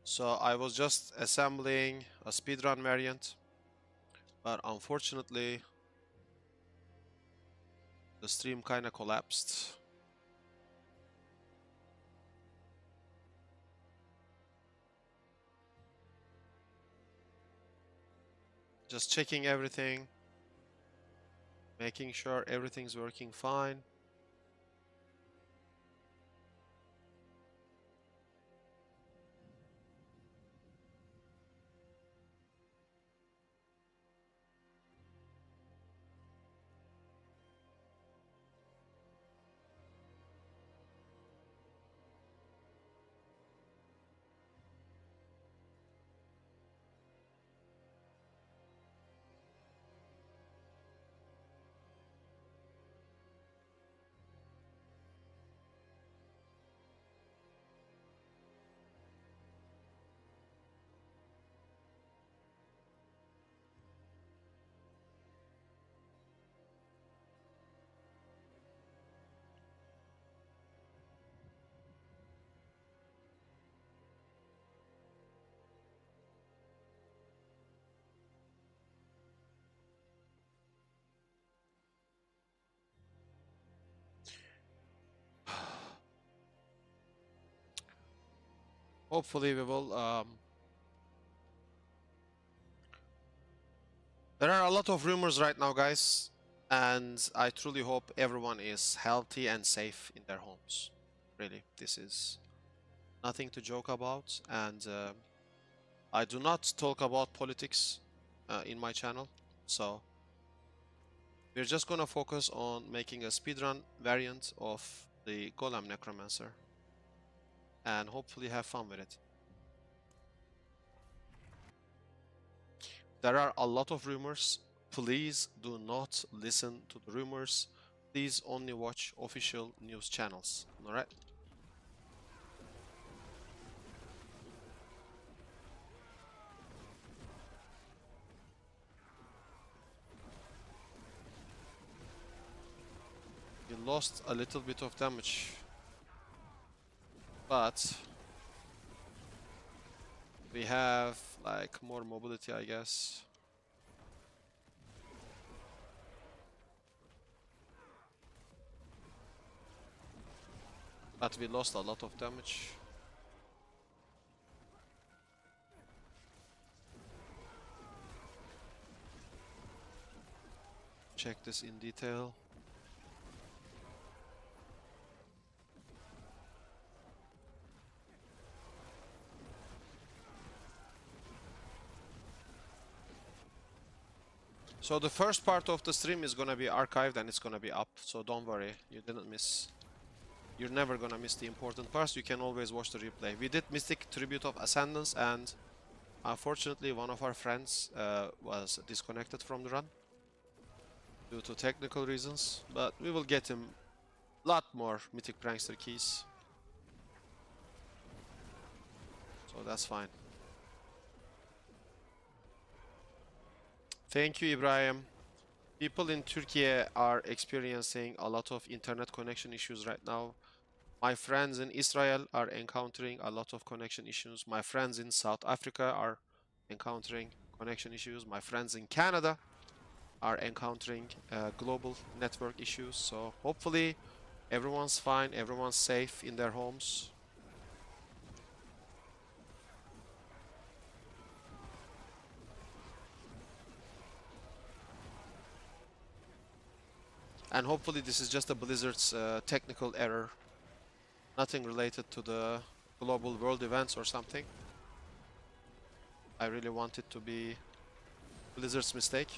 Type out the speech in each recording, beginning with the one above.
So I was just assembling a speedrun variant, but unfortunately the stream kinda collapsed. Just checking everything, making sure everything's working fine. Hopefully we will. There are a lot of rumors right now, guys, and I truly hope everyone is healthy and safe in their homes. Really, this is nothing to joke about, and I do not talk about politics in my channel, so we're just gonna focus on making a speedrun variant of the Golem Necromancer and hopefully have fun with it. There are a lot of rumors. Please do not listen to the rumors. Please only watch official news channels. Alright? You lost a little bit of damage, but we have like more mobility, I guess. But we lost a lot of damage. Check this in detail. So the first part of the stream is gonna be archived and it's gonna be up, so don't worry, you didn't miss. You're never gonna miss the important parts, you can always watch the replay. We did Mythic Tribute of Ascendance and unfortunately one of our friends was disconnected from the run due to technical reasons, but we will get him a lot more Mythic Prankster keys. So that's fine. Thank you, Ibrahim. People in Turkey are experiencing a lot of internet connection issues right now. My friends in Israel are encountering a lot of connection issues. My friends in South Africa are encountering connection issues. My friends in Canada are encountering global network issues. So hopefully everyone's fine, everyone's safe in their homes. And hopefully this is just a Blizzard's technical error. Nothing related to the global world events or something. I really want it to be Blizzard's mistake.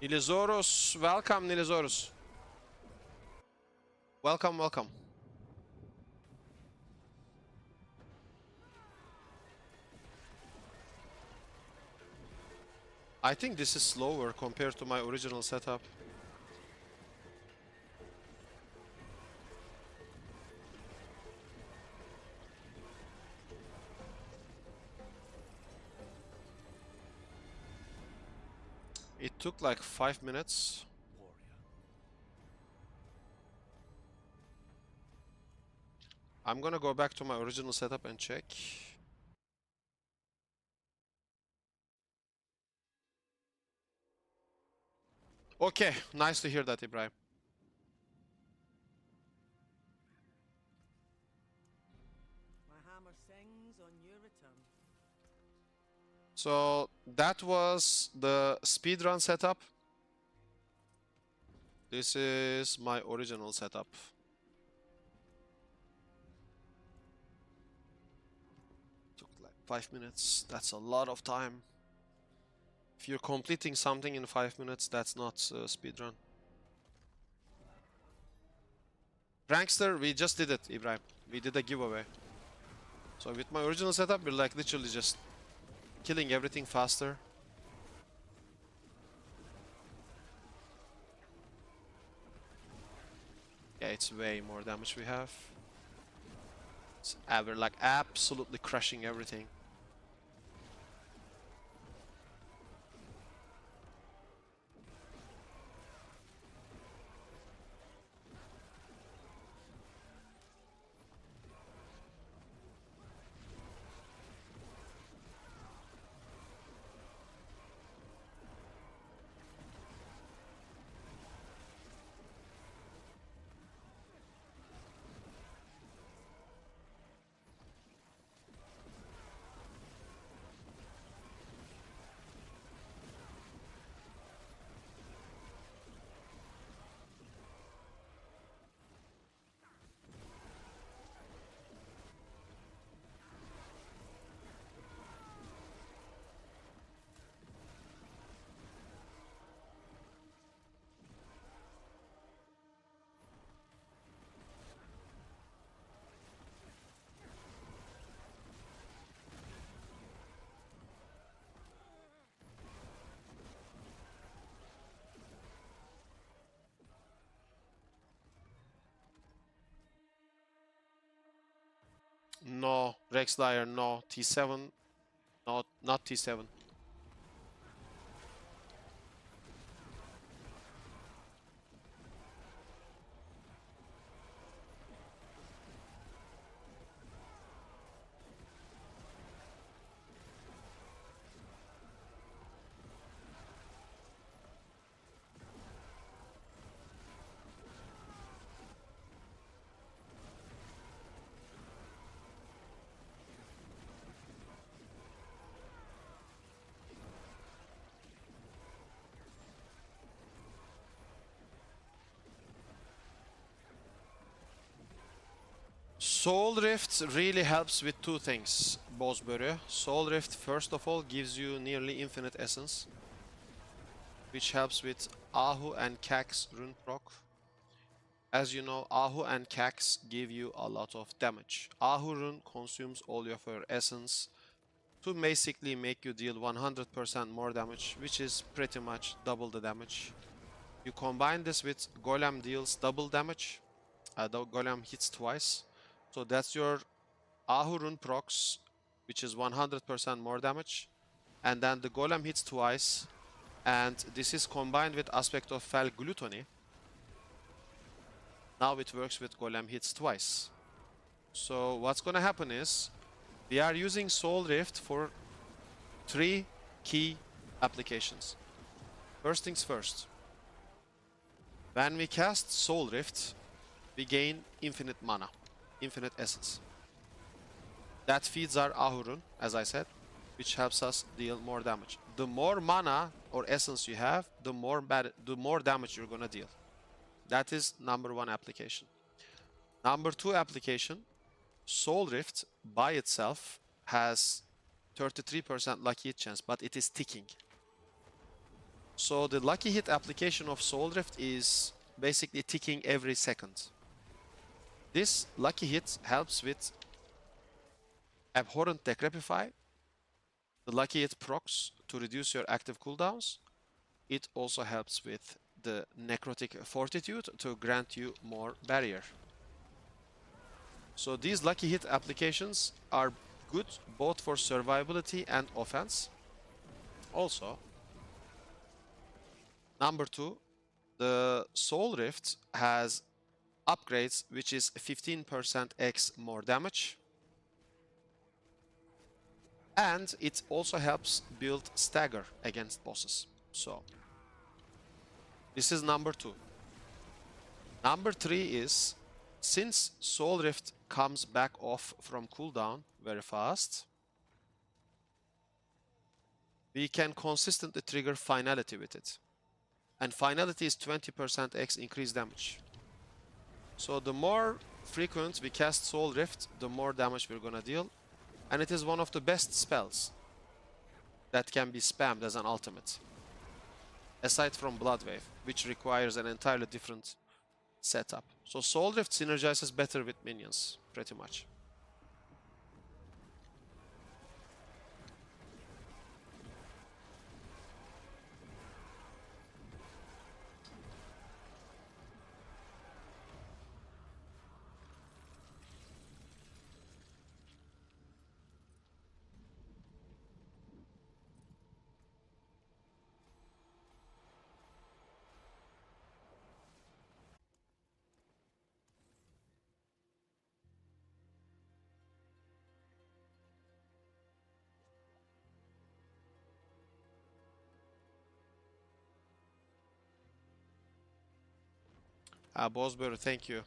Nilizorus, welcome Nilizorus. Welcome, welcome. I think this is slower compared to my original setup. It took like 5 minutes. I'm gonna go back to my original setup and check. Okay, nice to hear that, Ibrahim. My hammer sings on your return. So that was the speedrun setup. This is my original setup. Took like 5 minutes. That's a lot of time. If you're completing something in 5 minutes, that's not speedrun. Prankster, we just did it, Ibrahim. We did a giveaway. So with my original setup, we're like literally just killing everything faster. Yeah, it's way more damage we have. We're like absolutely crushing everything. No, Rex Dyer, no. T7, no, not T7. Soul Rift really helps with two things, Bozbörü. Soul Rift, first of all, gives you nearly infinite essence, which helps with Ahu and Kax rune proc. As you know, Ahu and Kax give you a lot of damage. Ahu rune consumes all of your essence to basically make you deal 100% more damage, which is pretty much double the damage. You combine this with Golem deals double damage. The Golem hits twice. So that's your Ahu rune procs, which is 100% more damage. And then the Golem hits twice. And this is combined with Aspect of Fel Gluttony. Now it works with Golem hits twice. So what's gonna happen is, we are using Soul Rift for 3 key applications. First things first. When we cast Soul Rift, we gain infinite mana, infinite essence. That feeds our Ahu rune, as I said, which helps us deal more damage. The more mana or essence you have, the more damage you're gonna deal. That is number one application. Number two application, Soul Rift by itself has 33% lucky hit chance, but it is ticking. So the lucky hit application of Soul Rift is basically ticking every second. This lucky hit helps with Abhorrent Decrepify. The lucky hit procs to reduce your active cooldowns. It also helps with the Necrotic Fortitude to grant you more barrier. So these lucky hit applications are good both for survivability and offense. Also, number 2, the Soul Rift has upgrades which is 15% X more damage. And it also helps build stagger against bosses. So this is number 2. Number 3 is, since Soul Rift comes back off from cooldown very fast, we can consistently trigger Finality with it. And Finality is 20% X increased damage. So the more frequent we cast Soul Rift, the more damage we're gonna deal. And it is one of the best spells that can be spammed as an ultimate. Aside from Bloodwave, which requires an entirely different setup. So Soul Rift synergizes better with minions, pretty much. Bosber, thank you.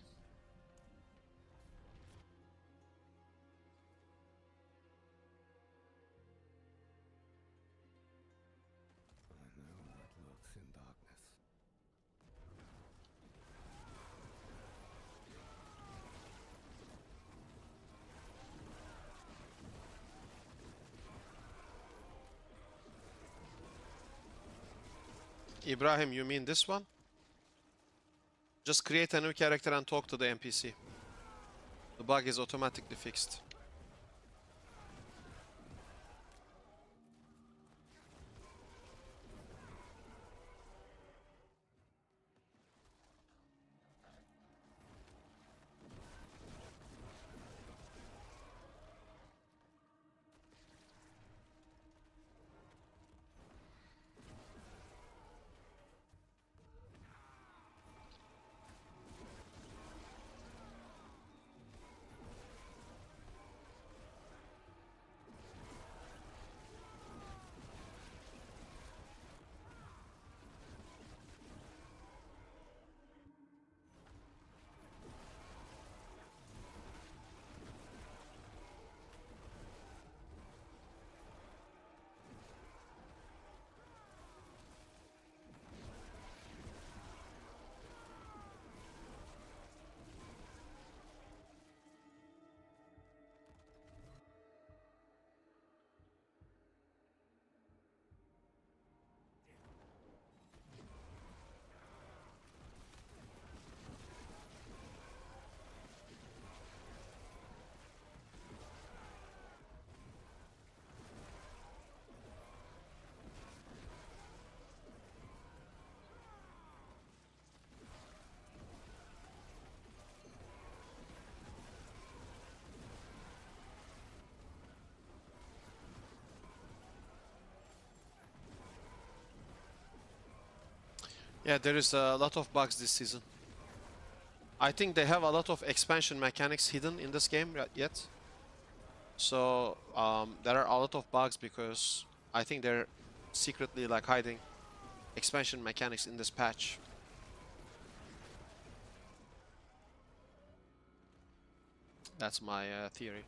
Ibrahim, you mean this one? Just create a new character and talk to the NPC. The bug is automatically fixed. Yeah, there is a lot of bugs this season. I think they have a lot of expansion mechanics hidden in this game yet. So there are a lot of bugs because I think they're secretly like hiding expansion mechanics in this patch. That's my theory.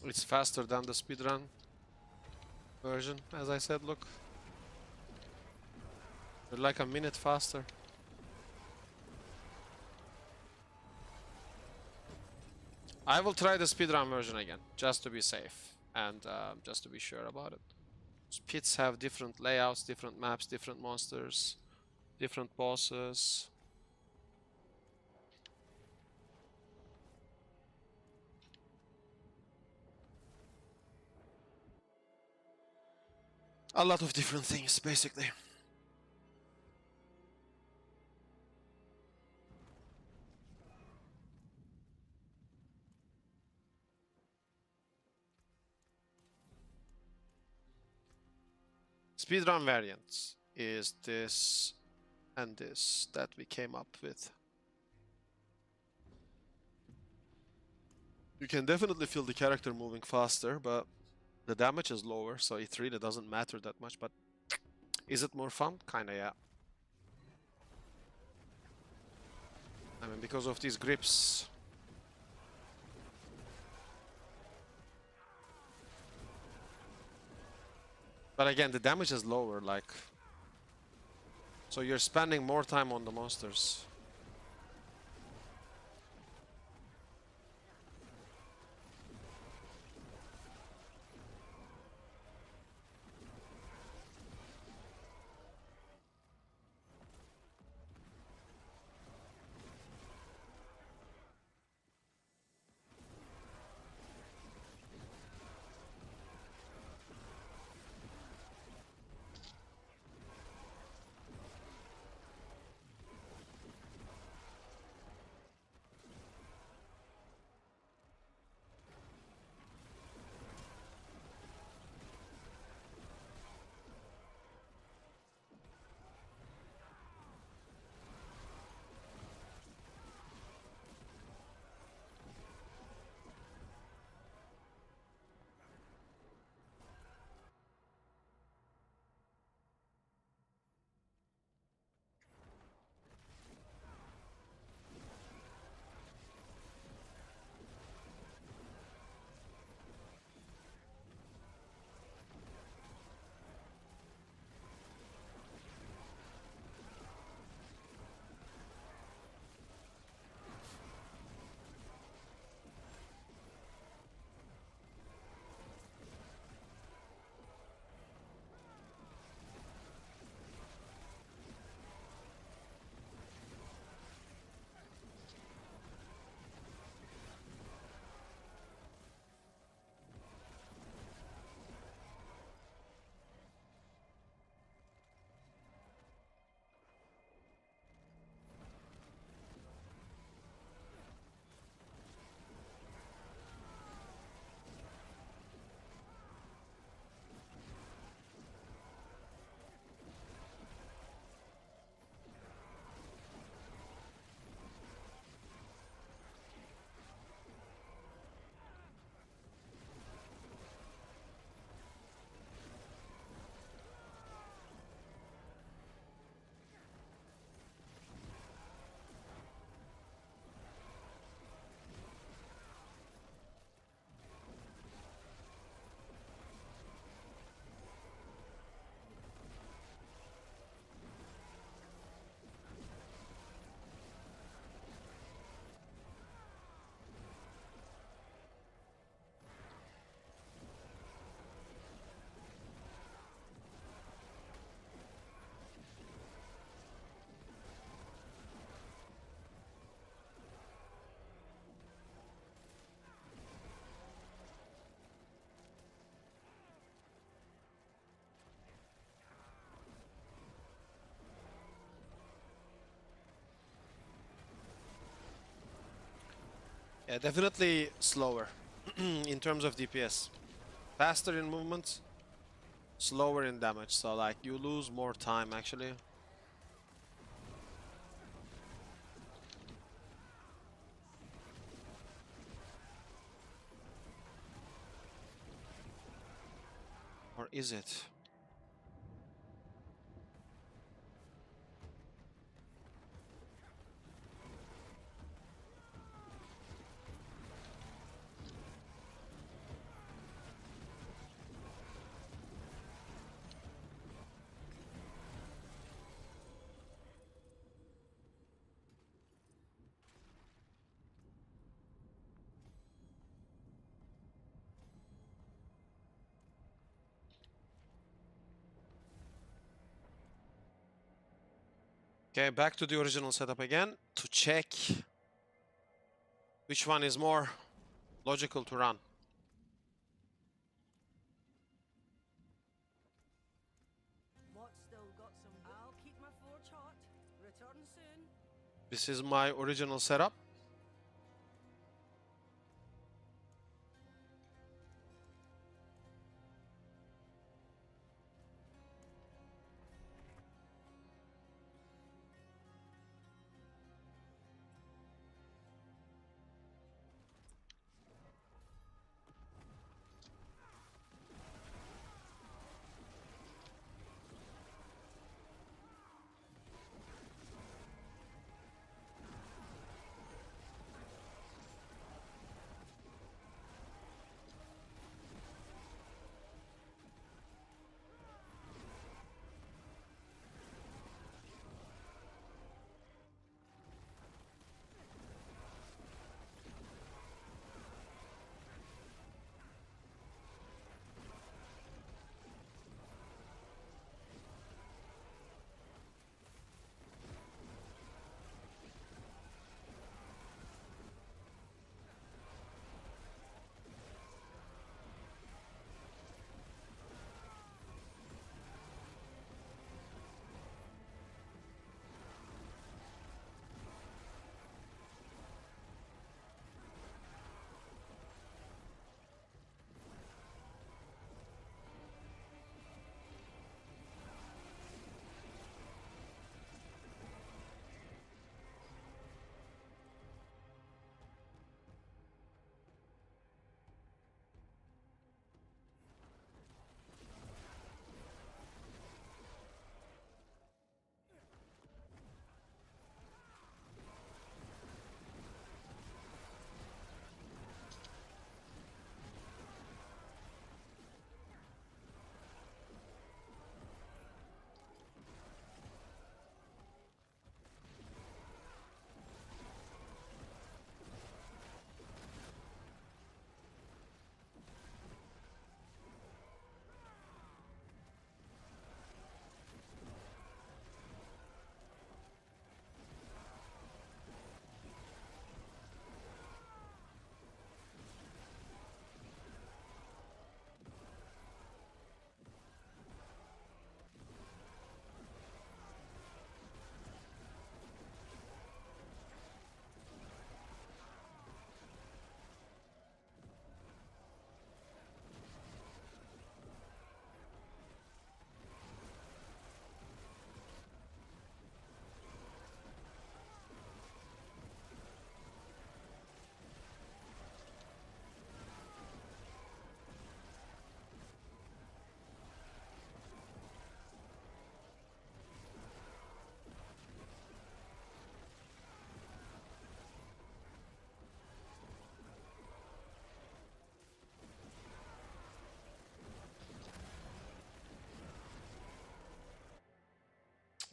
It's faster than the speedrun version, as I said, look. They're like a minute faster. I will try the speedrun version again, just to be safe and just to be sure about it. Pits have different layouts, different maps, different monsters, different bosses. A lot of different things, basically. Speedrun variants is this and this that we came up with. You can definitely feel the character moving faster, but the damage is lower, so it really doesn't matter that much. But is it more fun? Kinda, yeah. I mean, because of these grips. But again, the damage is lower, like... So you're spending more time on the monsters. Yeah, definitely slower in terms of DPS. Faster in movement, slower in damage. So like you lose more time actually. Or is it? Okay, back to the original setup again to check which one is more logical to run. What's still got some... I'll keep my forge hot. Return soon. This is my original setup.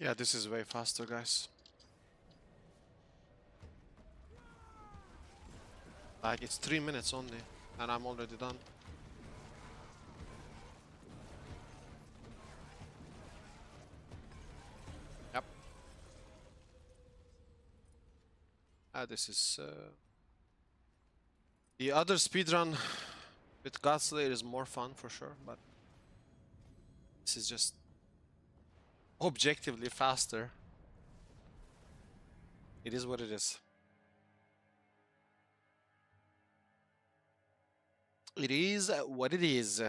Yeah, this is way faster, guys. Like, it's 3 minutes only, and I'm already done. Yep. This is... The other speedrun with Gauntlet is more fun, for sure, but... This is just... objectively faster. It is what it is. It is what it is.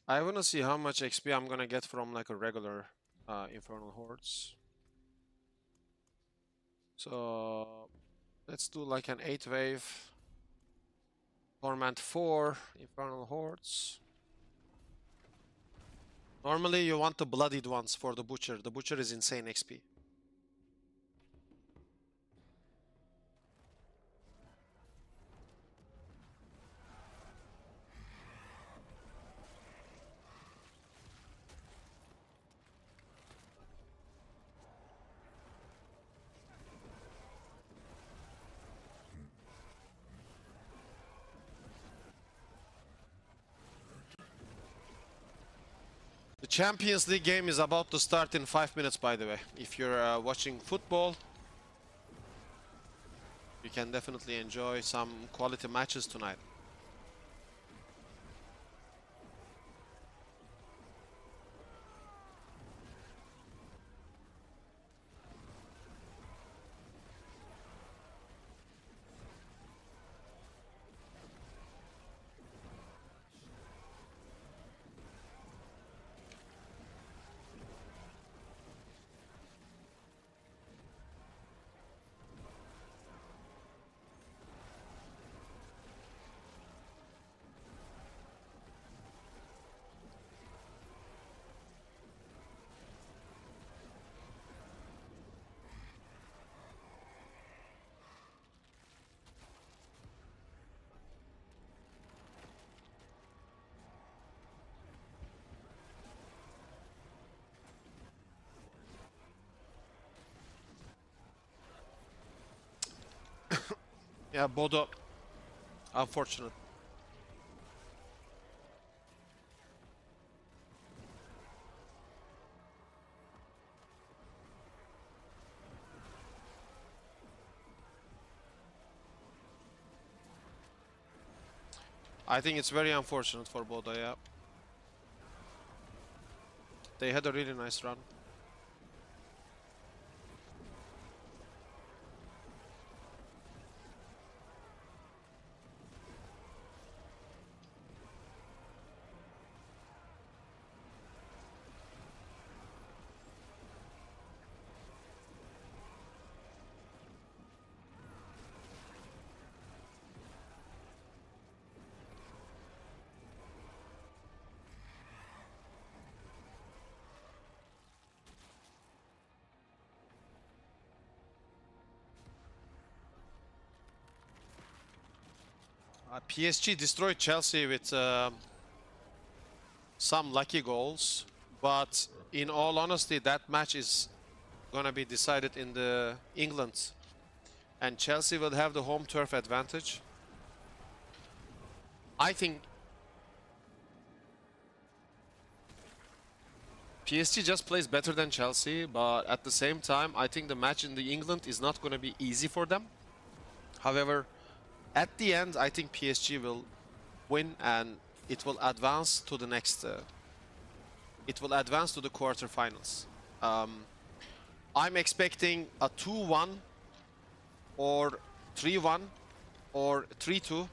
I wanna see how much XP I'm gonna get from like a regular Infernal Hordes. So let's do like an 8 wave. Torment 4 Infernal Hordes. Normally you want the bloodied ones for the Butcher. The Butcher is insane XP. The Champions League game is about to start in 5 minutes, by the way. If you're watching football, you can definitely enjoy some quality matches tonight. Yeah, Bodo, unfortunate. I think it's very unfortunate for Bodo, yeah. They had a really nice run. PSG destroyed Chelsea with some lucky goals, but in all honesty, that match is gonna be decided in the England, and Chelsea will have the home turf advantage. I think PSG just plays better than Chelsea, but at the same time, I think the match in the England is not gonna be easy for them. However, at the end, I think PSG will win and it will advance to the next. It will advance to the quarterfinals. I'm expecting a 2-1 or 3-1 or 3-2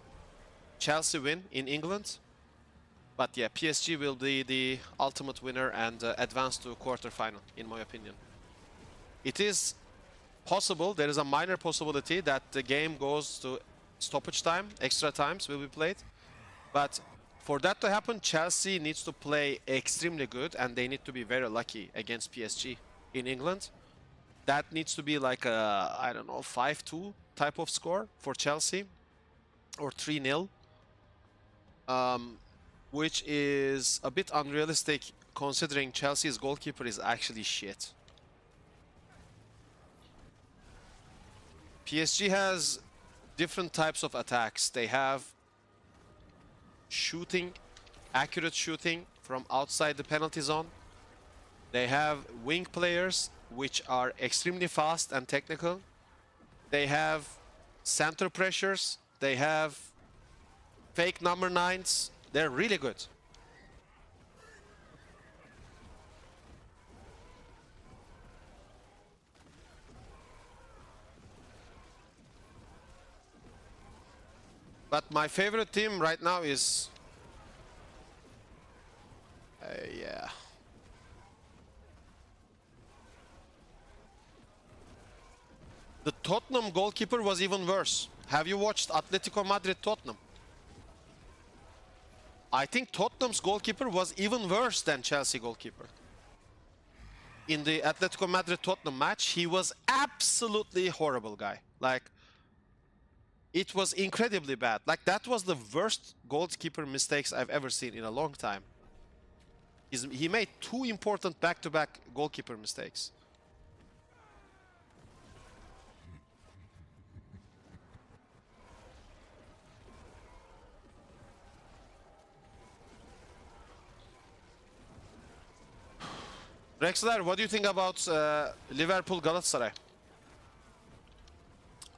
Chelsea win in England. But yeah, PSG will be the ultimate winner and advance to quarterfinal, in my opinion. It is possible, there is a minor possibility that the game goes to stoppage time, extra times will be played. But for that to happen, Chelsea needs to play extremely good and they need to be very lucky against PSG in England. That needs to be like a, I don't know, 5-2 type of score for Chelsea or 3-0. Which is a bit unrealistic considering Chelsea's goalkeeper is actually shit. PSG has different types of attacks. They have shooting, accurate shooting from outside the penalty zone. They have wing players which are extremely fast and technical. They have center pressures. They have fake number 9s. They're really good. But my favorite team right now is... yeah. The Tottenham goalkeeper was even worse. Have you watched Atletico Madrid Tottenham? I think Tottenham's goalkeeper was even worse than Chelsea goalkeeper. In the Atletico Madrid-Tottenham match, he was absolutely horrible guy. Like, it was incredibly bad. Like, that was the worst goalkeeper mistakes I've ever seen in a long time. He made 2 important back-to-back goalkeeper mistakes. Rexler, what do you think about Liverpool Galatasaray?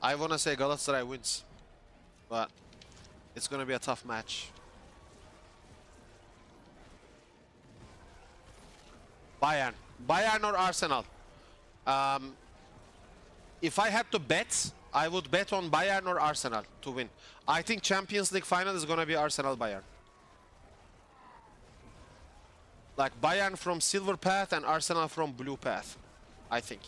I wanna say Galatasaray wins, but it's gonna be a tough match. Bayern or Arsenal? If I had to bet, I would bet on Bayern or Arsenal to win. I think Champions League final is gonna be Arsenal-Bayern. Like Bayern from Silver Path and Arsenal from Blue Path, I think.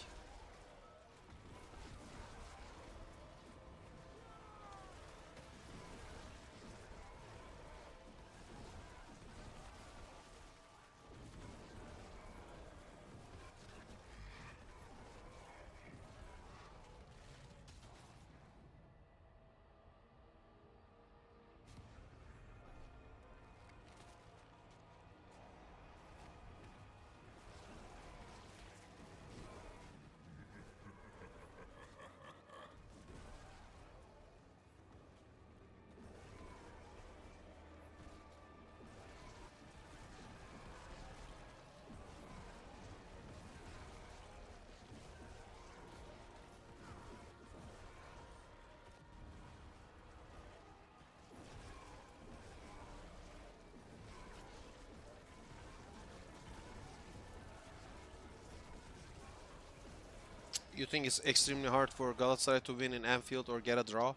You think it's extremely hard for Galatasaray to win in Anfield or get a draw?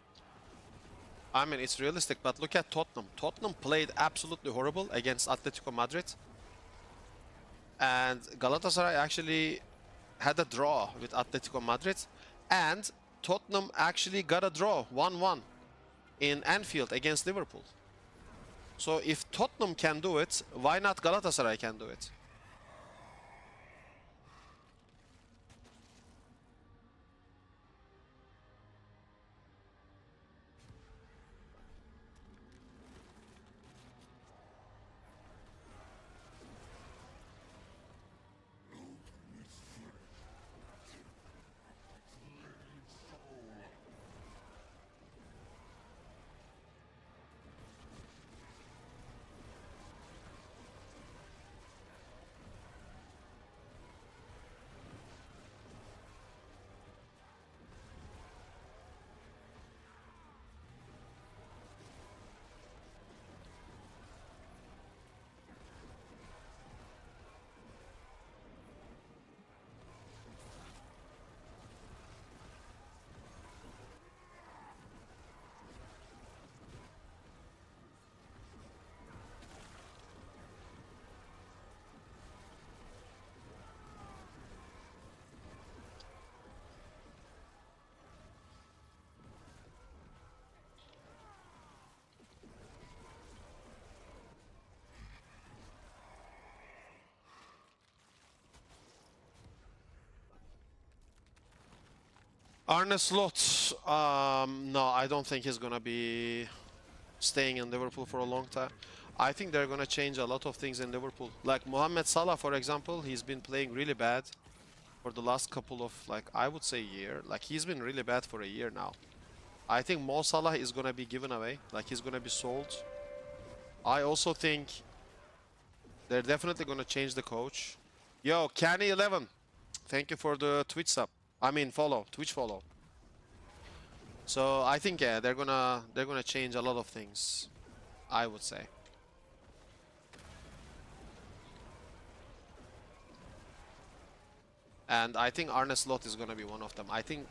I mean, it's realistic, but look at Tottenham. Tottenham played absolutely horrible against Atletico Madrid. And Galatasaray actually had a draw with Atletico Madrid. And Tottenham actually got a draw, 1-1, in Anfield against Liverpool. So if Tottenham can do it, why not Galatasaray can do it? Arne Slot, no, I don't think he's gonna be staying in Liverpool for a long time. I think they're gonna change a lot of things in Liverpool. Like Mohamed Salah, for example, he's been playing really bad for the last couple of, like, I would say year. Like, he's been really bad for a year now. I think Mo Salah is gonna be given away. Like, he's gonna be sold. I also think they're definitely gonna change the coach. Yo, Canny11, thank you for the Twitch sub. I mean, follow, Twitch follow. So I think, yeah, they're gonna change a lot of things, I would say. And I think Arne Slot is gonna be one of them. I think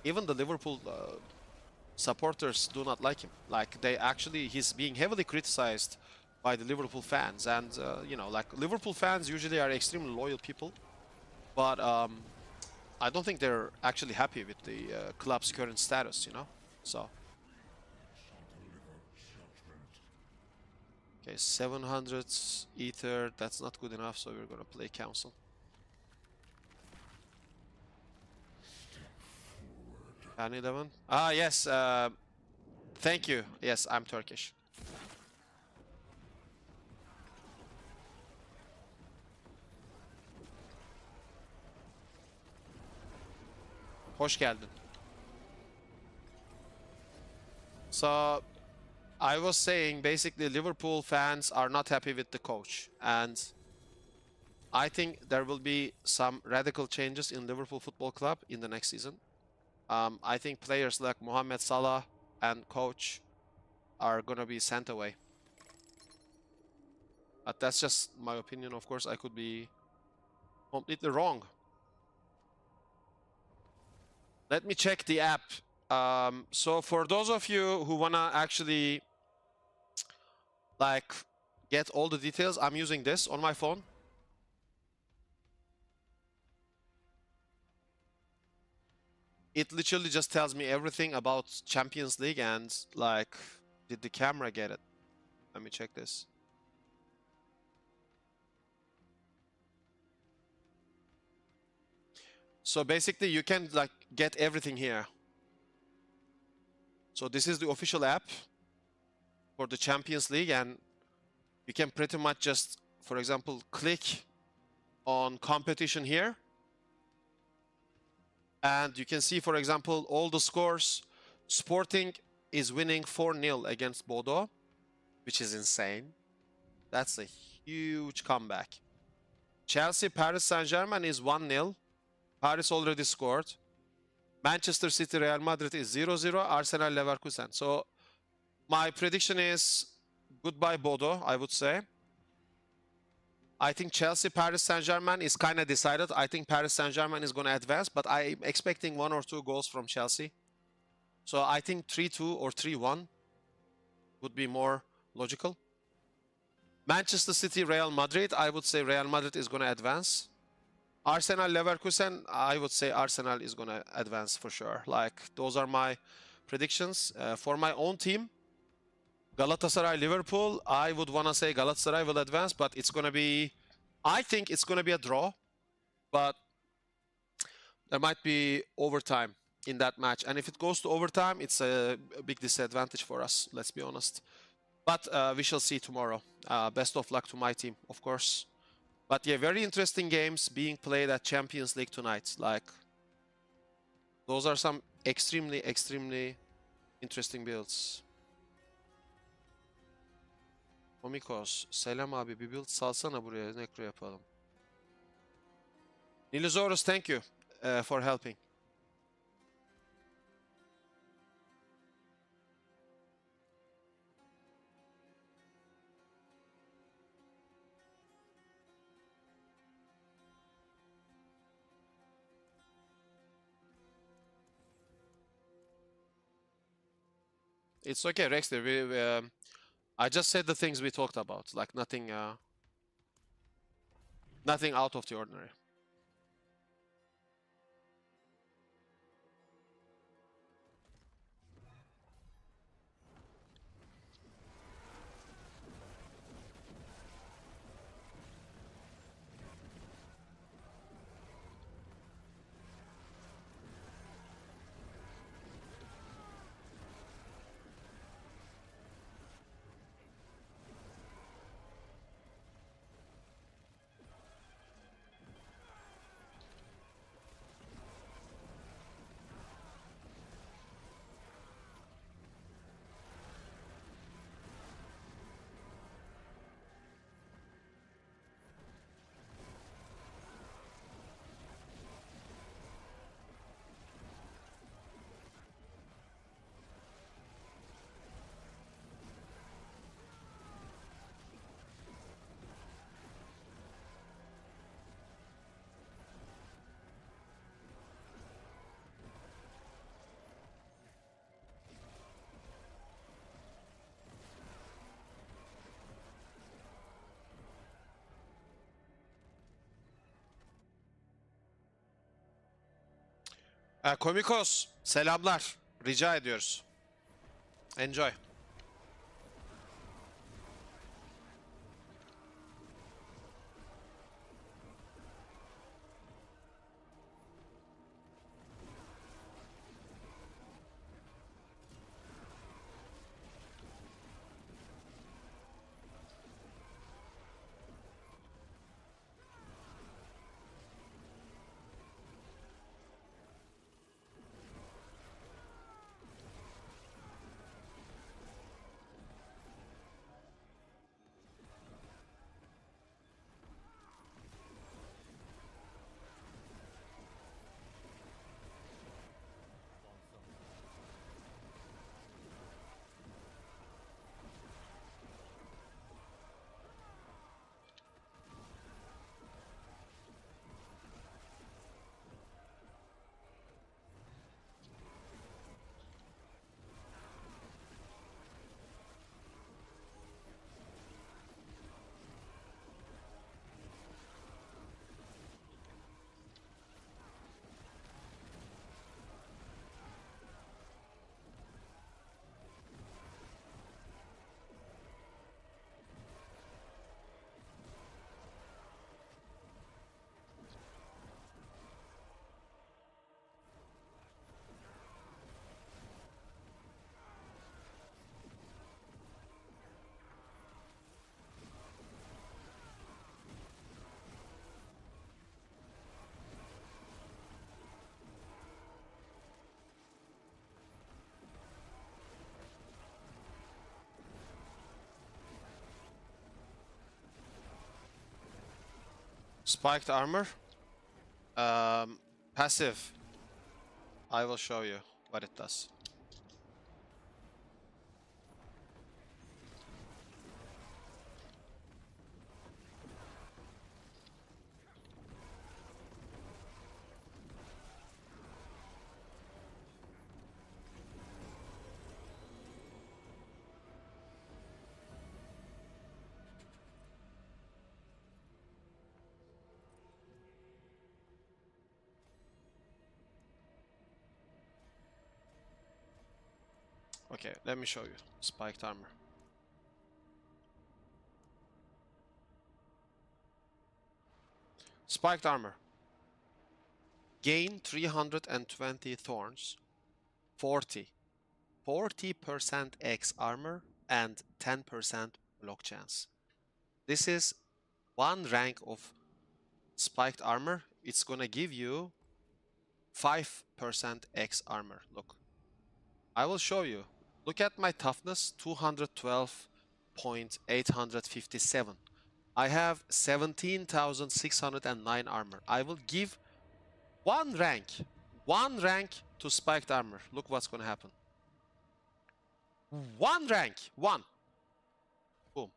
even the Liverpool supporters do not like him. Like, he's being heavily criticized by the Liverpool fans, and you know, like, Liverpool fans usually are extremely loyal people, but I don't think they're actually happy with the club's current status, you know? So. Okay, 700 ether, that's not good enough, so we're gonna play Council. Can 11? Ah, yes, thank you. Yes, I'm Turkish. Hoş geldin. So, I was saying basically Liverpool fans are not happy with the coach, and I think there will be some radical changes in Liverpool Football Club in the next season. I think players like Mohamed Salah and coach are gonna be sent away. But that's just my opinion. Of course, I could be completely wrong. Let me check the app. So for those of you who wanna actually like get all the details, I'm using this on my phone. It literally just tells me everything about Champions League and like, did the camera get it? Let me check this. So basically you can like get everything here. So this is the official app for the Champions League, and you can pretty much just, for example, click on competition here. And you can see, for example, all the scores. Sporting is winning 4-0 against Bordeaux, which is insane. That's a huge comeback. Chelsea, Paris Saint-Germain is 1-0. Paris already scored. Manchester City, Real Madrid is 0-0. Arsenal, Leverkusen. So my prediction is goodbye Bordeaux, I would say. I think Chelsea, Paris Saint-Germain is kind of decided. I think Paris Saint-Germain is going to advance, but I'm expecting 1 or 2 goals from Chelsea. So I think 3-2 or 3-1 would be more logical. Manchester City, Real Madrid, I would say Real Madrid is going to advance. Arsenal, Leverkusen, I would say Arsenal is going to advance for sure. Like, those are my predictions. For my own team, Galatasaray, Liverpool, I would want to say Galatasaray will advance, but it's going to be, I think it's going to be a draw, but there might be overtime in that match. And if it goes to overtime, it's a big disadvantage for us, let's be honest. But we shall see tomorrow. Best of luck to my team, of course. But yeah, very interesting games being played at Champions League tonight. Like, those are some extremely, extremely interesting builds. Komikos, selam abi, bir build salsana buraya, Necro yapalım. Nilizorus, thank you for helping. It's okay, Rexter. I just said the things we talked about, like nothing, nothing out of the ordinary. Komikos, selamlar. Rica ediyoruz. Enjoy. Spiked armor. Passive. I will show you what it does. Okay, let me show you. Spiked armor. Spiked armor. Gain 320 thorns, 40% X armor, and 10% block chance. This is one rank of spiked armor. It's gonna give you 5% X armor. Look, I will show you. Look at my toughness, 212.857. I have 17,609 armor. I will give one rank to spiked armor. Look what's gonna happen. One rank, one. Boom.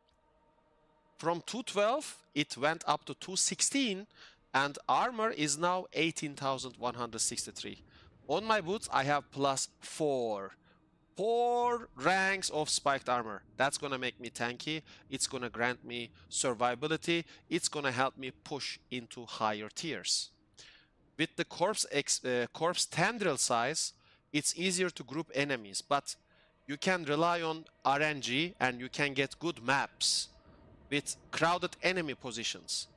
From 212, it went up to 216, and armor is now 18,163. On my boots, I have plus 4. 4 ranks of spiked armor. That's gonna make me tanky. It's gonna grant me survivability. It's gonna help me push into higher tiers. With the corpse tendril size, it's easier to group enemies, but you can rely on RNG and you can get good maps with crowded enemy positions.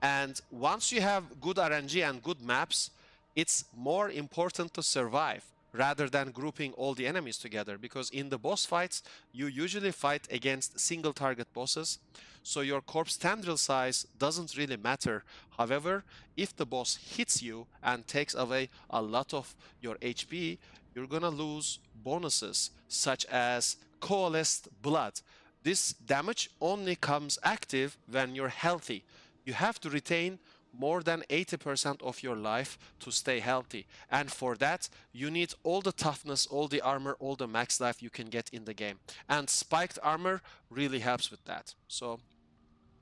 And once you have good RNG and good maps, it's more important to survive rather than grouping all the enemies together, because in the boss fights, you usually fight against single target bosses, so your corpse tendril size doesn't really matter. However, if the boss hits you and takes away a lot of your HP, you're gonna lose bonuses such as coalesced blood. This damage only comes active when you're healthy. You have to retain more than 80% of your life to stay healthy. And for that, you need all the toughness, all the armor, all the max life you can get in the game. And spiked armor really helps with that. So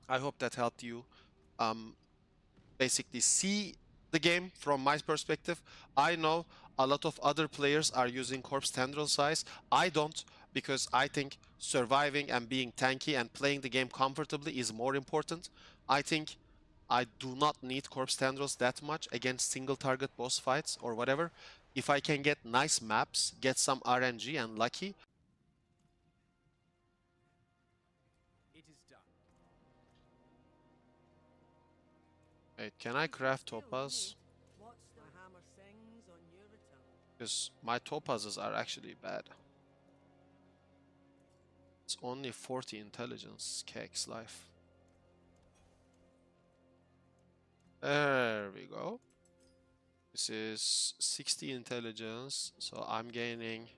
I hope that helped you basically see the game from my perspective. I know a lot of other players are using corpse tendril size. I don't, because I think surviving and being tanky and playing the game comfortably is more important. I think I do not need corpse tendrils that much against single target boss fights or whatever. If I can get nice maps, get some RNG and lucky. It is done. Wait, can I craft topaz? What's the hammer sings on your return? Because my topazes are actually bad. It's only 40 intelligence, Cake's life. There we go. This is 60 intelligence, so I'm gaining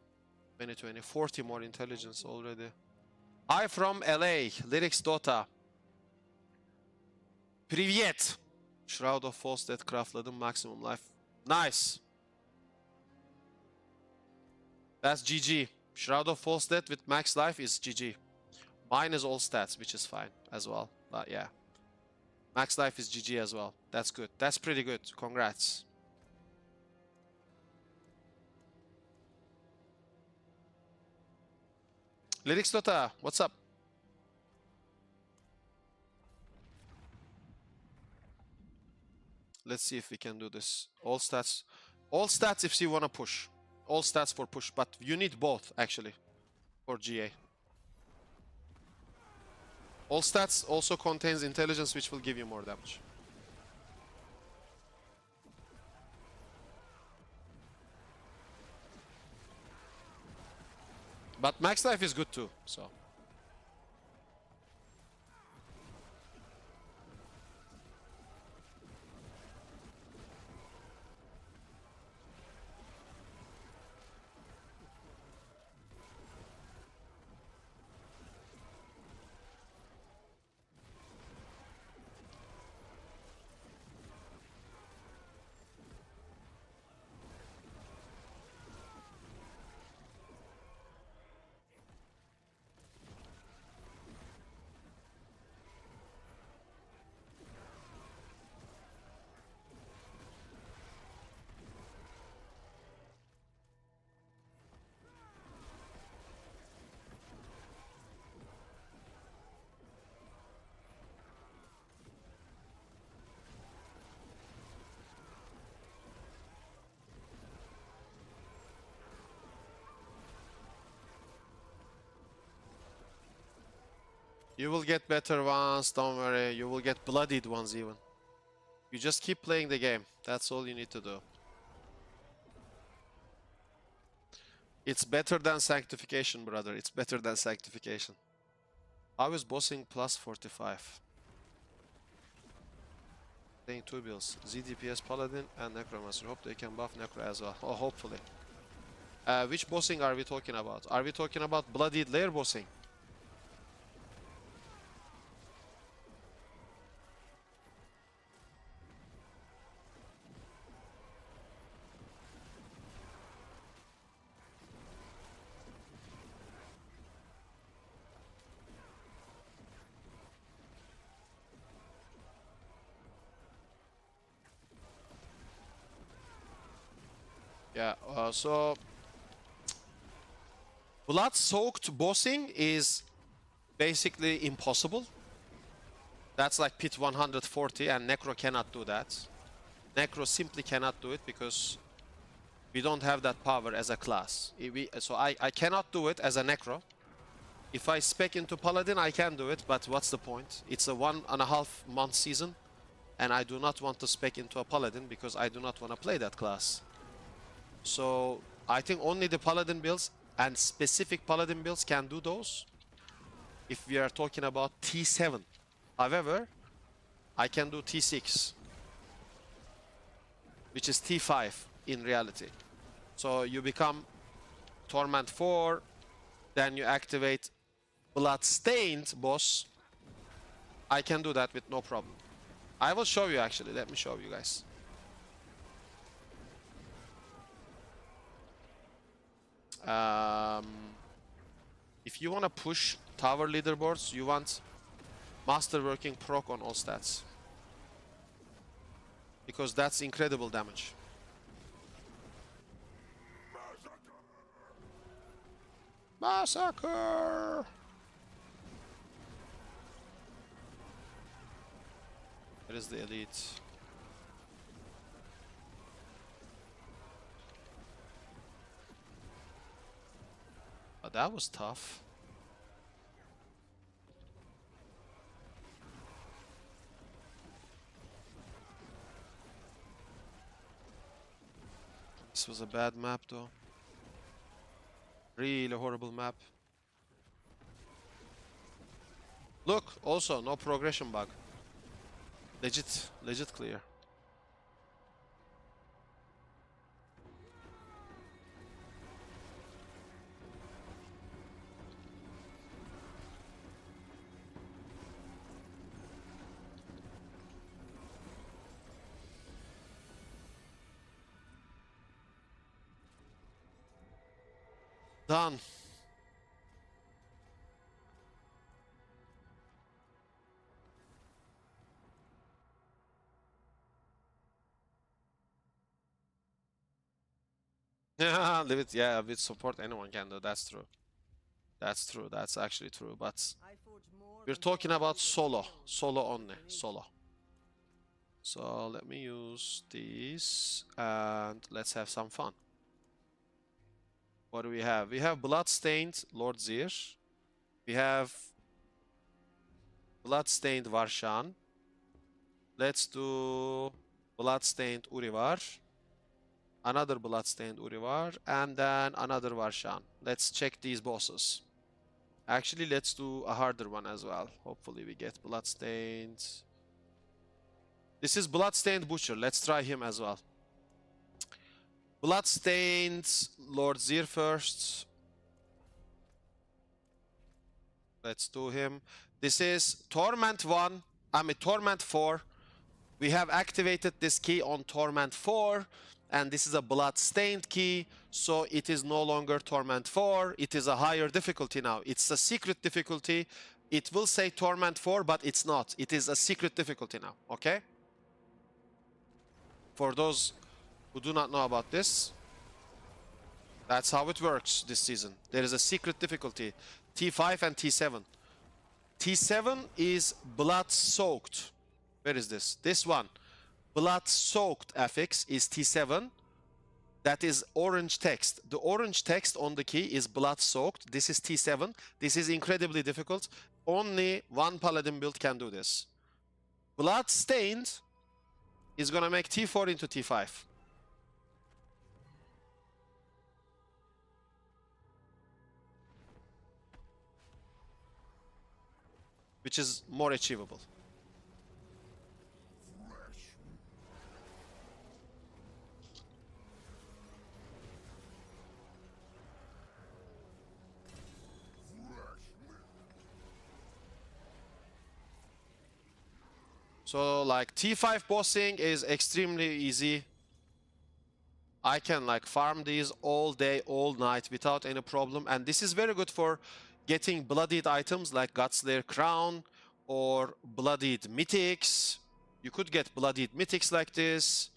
40 more intelligence already. Hi from LA, Lyrics Dota. Привет! Shroud of False Death craftladım, maximum life. Nice! That's GG. Shroud of False Death with max life is GG. Mine is all stats, which is fine as well. But yeah. Max life is GG as well. That's good. That's pretty good. Congrats. Lyrics Dota, what's up? Let's see if we can do this. All stats. All stats if you want to push. All stats for push, but you need both actually for GA. All stats also contains intelligence, which will give you more damage. But max life is good too, so. You will get better ones, don't worry. You will get bloodied ones even. You just keep playing the game. That's all you need to do. It's better than sanctification, brother. It's better than sanctification. How is bossing plus 45? Playing 2 builds. ZDPS Paladin and Necromancer. Hope they can buff Necro as well. Oh, hopefully. Which bossing are we talking about? Are we talking about bloodied lair bossing? Yeah, so blood-soaked bossing is basically impossible. That's like pit 140 and Necro cannot do that. Necro simply cannot do it because we don't have that power as a class. So I cannot do it as a Necro. If I spec into Paladin, I can do it, but what's the point? It's a 1.5 month season, and I do not want to spec into a Paladin because I do not want to play that class. So I think only the Paladin builds and specific Paladin builds can do those if we are talking about T7. However, I can do T6, which is T5 in reality. So you become Torment 4, then you activate Bloodstained boss. I can do that with no problem. I will show you actually. Let me show you guys. If you want to push tower leaderboards, you want Masterworking proc on all stats. Because that's incredible damage. Massacre! There is the elite. Oh, that was tough. This was a bad map though. Really horrible map. Look, also no progression bug. Legit clear. Done. Yeah, leave it. Yeah, with support anyone can do. That's true. That's true. That's actually true. But we're talking about solo. Solo only. Solo. So let me use this and let's have some fun. What do we have? We have Bloodstained Lord Zir. We have Bloodstained Varshan. Let's do Bloodstained Urivar. Another Bloodstained Urivar. And then another Varshan. Let's check these bosses. Actually, let's do a harder one as well. Hopefully we get Bloodstained. This is Bloodstained Butcher. Let's try him as well. Bloodstained Lord Zir first. Let's do him. This is Torment 1. Torment 4. We have activated this key on Torment 4. And this is a Bloodstained key. So it is no longer Torment 4. It is a higher difficulty now. It's a secret difficulty. It will say Torment 4, but it's not. It is a secret difficulty now. Okay? For those who do not know about this, that's how it works this season. There is a secret difficulty, T5 and T7. T7 is blood-soaked. Where is this? This one. Blood-soaked affix is T7. That is orange text. The orange text on the key is blood-soaked. This is T7. This is incredibly difficult. only one paladin build can do this. Bloodstained is gonna make T4 into T5. Which is more achievable. So like T5 bossing is extremely easy. I can like farm these all day, all night without any problem. And this is very good for getting bloodied items like Godslayer Crown or bloodied Mythics. You could get bloodied Mythics like this.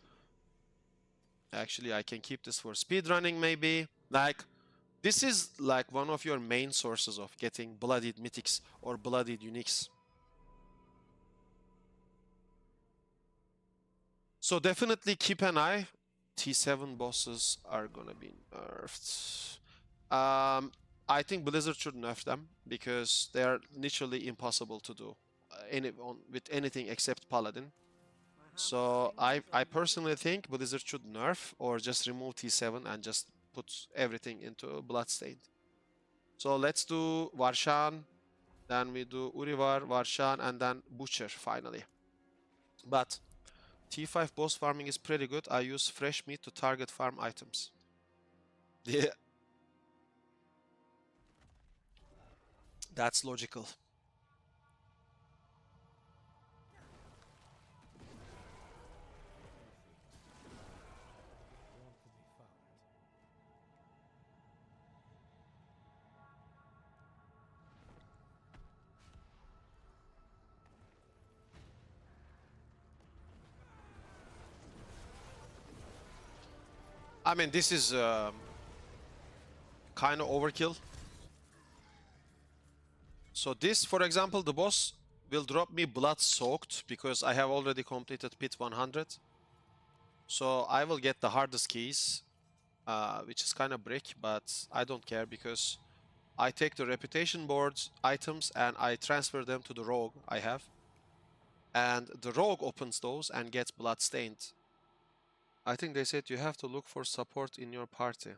Actually, I can keep this for speedrunning maybe. Like, this is like one of your main sources of getting bloodied Mythics or bloodied Uniques. So definitely keep an eye. T7 bosses are gonna be nerfed. I think Blizzard should nerf them because they are literally impossible to do with anything except Paladin. So I personally think Blizzard should nerf or just remove T7 and just put everything into Bloodstained. So let's do Varshan, then we do Urivar, Varshan, and then Butcher finally. But T5 boss farming is pretty good. I use fresh meat to target farm items. Yeah. That's logical. I mean, this is kind of overkill. So this, for example, the boss will drop me blood soaked because I have already completed pit 100. So I will get the hardest keys, which is kind of brick, but I don't care because I take the reputation boards items and I transfer them to the rogue I have. And the rogue opens those and gets bloodstained. I think they said you have to look for support in your party.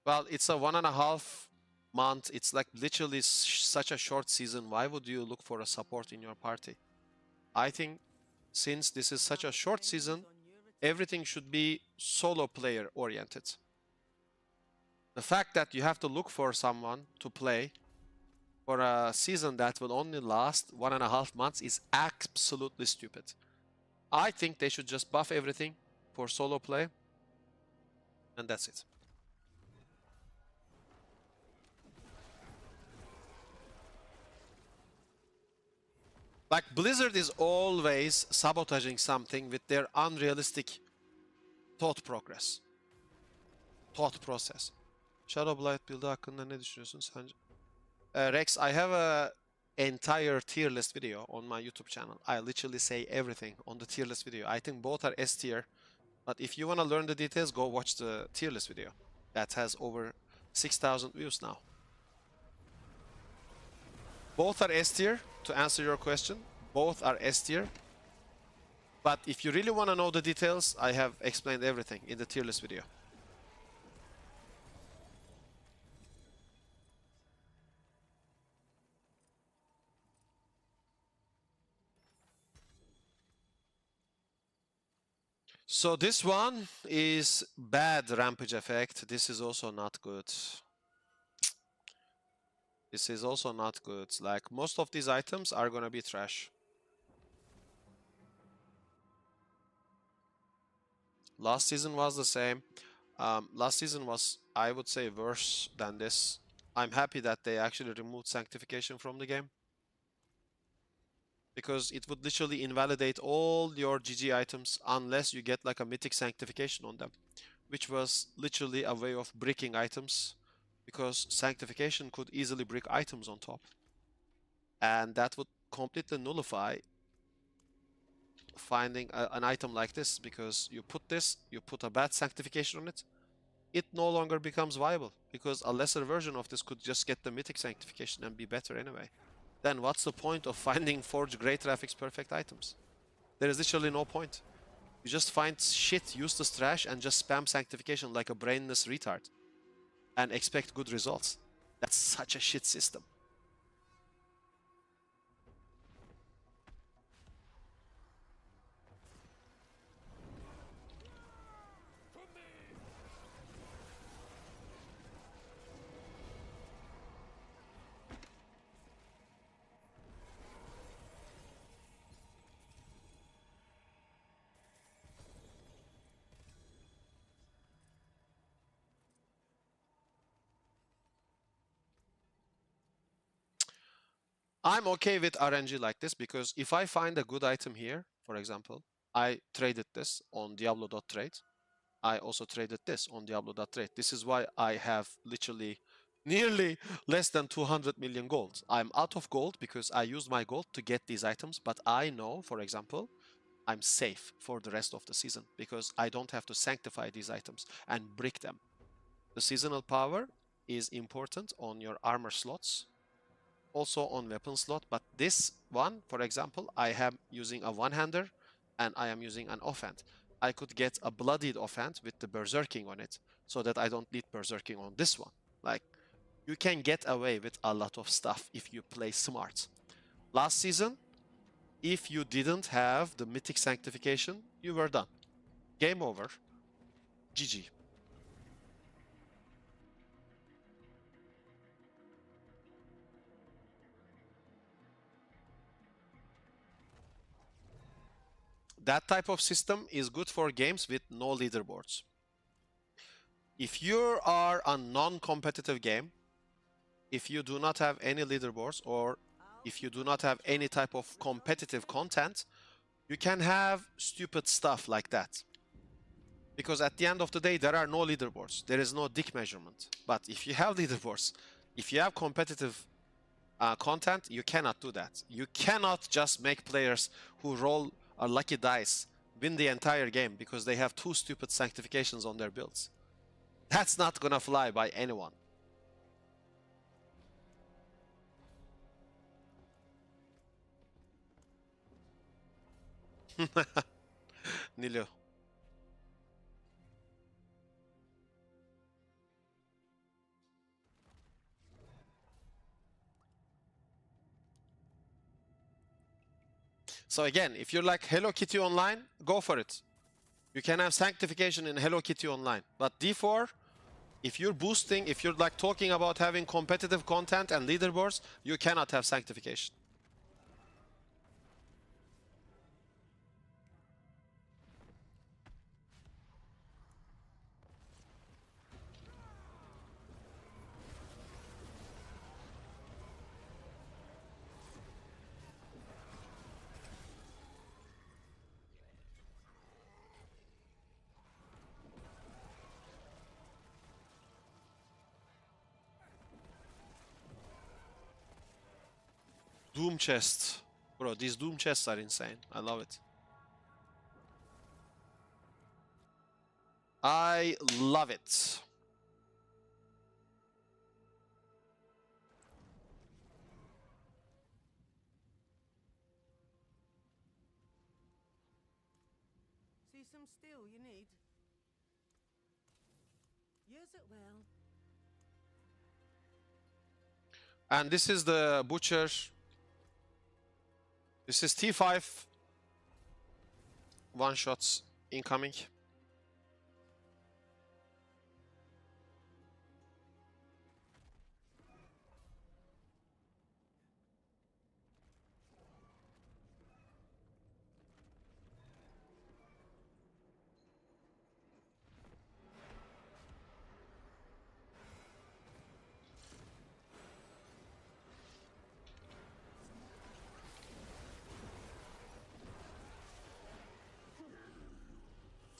Well, it's a 1.5 month. It's like literally such a short season. Why would you look for a support in your party? I think since this is such a short season, everything should be solo player oriented. The fact that you have to look for someone to play for a season that will only last 1.5 months is absolutely stupid. I think they should just buff everything for solo play, and that's it. Like, Blizzard is always sabotaging something with their unrealistic thought process. Shadowblight build'ı hakkında ne düşünüyorsun sence? Rex, I have a entire tier list video on my YouTube channel. I literally say everything on the tier list video. I think both are S tier, but if you want to learn the details, go watch the tier list video. That has over 6,000 views now. Both are S tier, to answer your question. Both are S tier. But if you really want to know the details, I have explained everything in the tier list video. So this one is bad rampage effect. This is also not good. This is also not good. Like, most of these items are gonna be trash. Last season was the same. Last season was, I would say, worse than this. I'm happy that they actually removed sanctification from the game, because it would literally invalidate all your GG items unless you get like a mythic sanctification on them, which was literally a way of bricking items, because sanctification could easily brick items on top, and that would completely nullify finding an item like this, because you put a bad sanctification on it, it no longer becomes viable because a lesser version of this could just get the Mythic sanctification and be better anyway. Then what's the point of finding Forge Great Traffic's perfect items? There is literally no point. You just find shit, useless trash, and just spam sanctification like a brainless retard and expect good results. That's such a shit system. I'm okay with RNG like this because if I find a good item here, for example, I traded this on Diablo.trade. I also traded this on Diablo.trade. This is why I have literally nearly less than 200 million gold. I'm out of gold because I used my gold to get these items, but I know, for example, I'm safe for the rest of the season because I don't have to sanctify these items and brick them. The seasonal power is important on your armor slots, also on weapon slot, but this one, for example, I am using a one-hander and I am using an offhand. I could get a bloodied offhand with the berserking on it so that I don't need berserking on this one. Like, you can get away with a lot of stuff if you play smart. Last season, if you didn't have the Mythic Sanctification, you were done. Game over. GG. That type of system is good for games with no leaderboards. If you are a non-competitive game, if you do not have any leaderboards or if you do not have any type of competitive content, you can have stupid stuff like that. Because at the end of the day, there are no leaderboards. There is no dick measurement. But if you have leaderboards, if you have competitive content, you cannot do that. You cannot just make players who roll a lucky dice win the entire game because they have two stupid sanctifications on their builds. That's not gonna fly by anyone. Nilo. So again, if you're like Hello Kitty Online, go for it. You can have sanctification in Hello Kitty Online. But D4, if you're boosting, if you're like talking about having competitive content and leaderboards, you cannot have sanctification. Doom chest. Bro, these Doom chests are insane. I love it. I love it. See some steel you need? Use it well. And this is the butcher. This is T5. One shots incoming.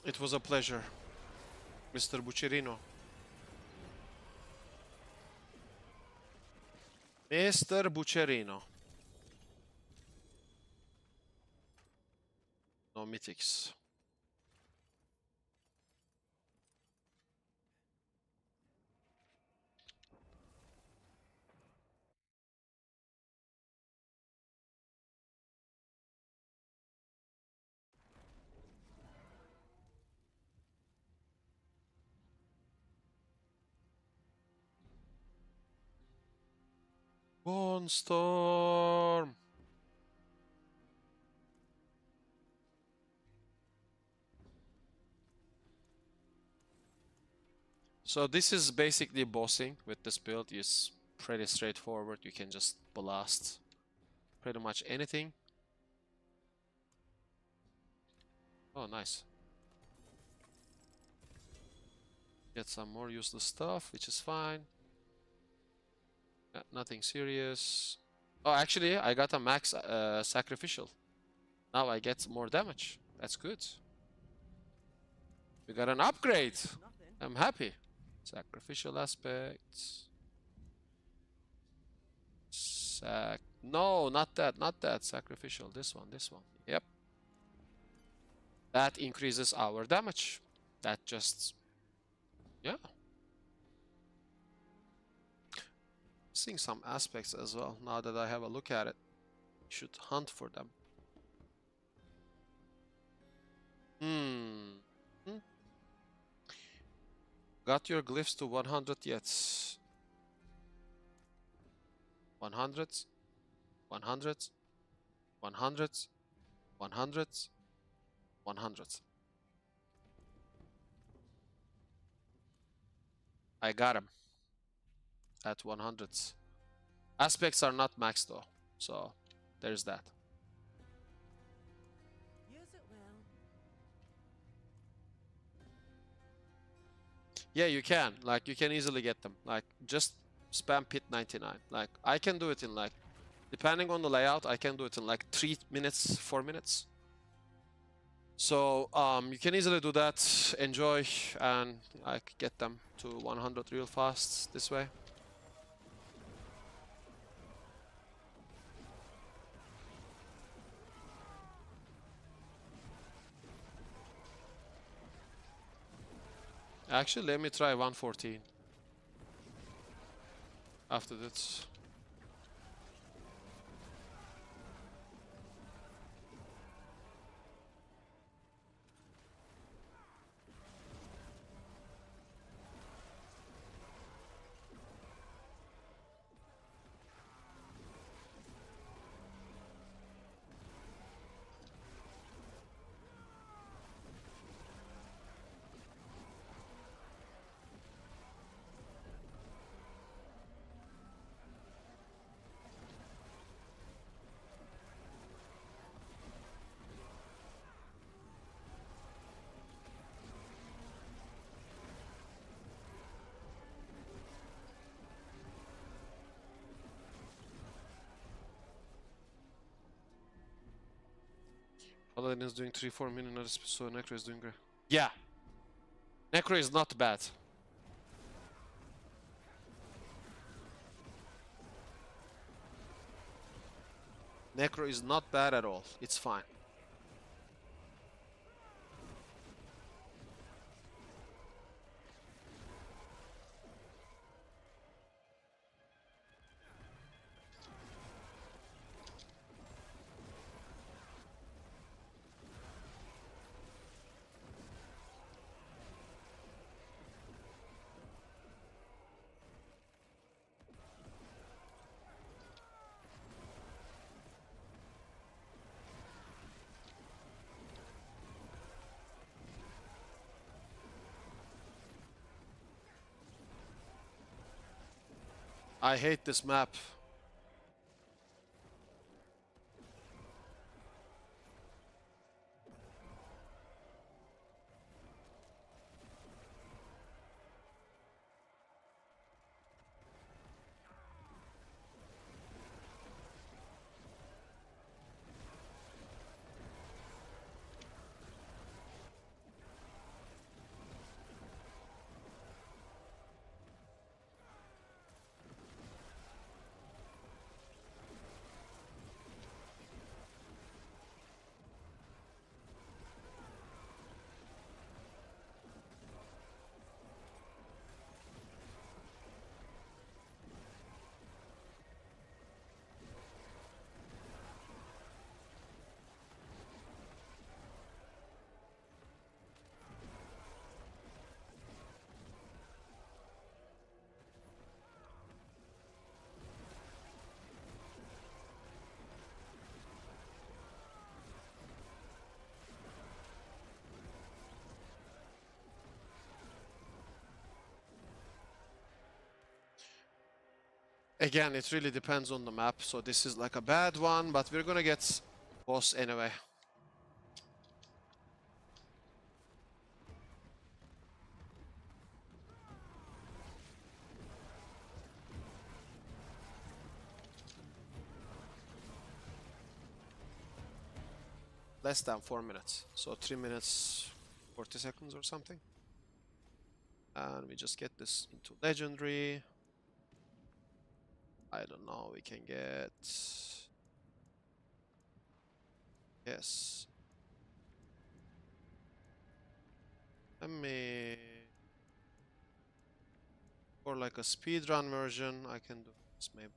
It was a pleasure, Mr. Buccerino. Mr. Buccerino. No mythics. Storm. So this is basically bossing with this build. Is pretty straightforward. You can just blast pretty much anything. Oh, nice. Get some more useless stuff, which is fine. Yeah, nothing serious. Oh, actually, I got a max sacrificial. Now I get more damage. That's good. We got an upgrade. Nothing. I'm happy. Sacrificial aspects. No, not that, not that. Sacrificial. This one, this one. Yep. That increases our damage. That just, yeah. Seeing some aspects as well. Now that I have a look at it, should hunt for them. Got your glyphs to 100 yet? 100, 100, 100, 100, 100. I got him at 100. Aspects are not maxed though, so there's that. Use it well. Yeah, you can. Like, you can easily get them. Like, just spam pit 99. Like, I can do it in like, depending on the layout, I can do it in like 3 minutes, 4 minutes. So, you can easily do that, enjoy, and like get them to 100 real fast this way. Actually, let me try 114 after this. Paladin is doing 3-4 million, so Necro is doing great. Yeah. Necro is not bad. Necro is not bad at all. It's fine. I hate this map. Again, it really depends on the map, so this is like a bad one, but we're gonna get boss anyway. Less than 4 minutes, so 3 minutes 40 seconds or something. And we just get this into legendary. I don't know, we can get... Yes. Let me... For like a speedrun version, I can do this maybe.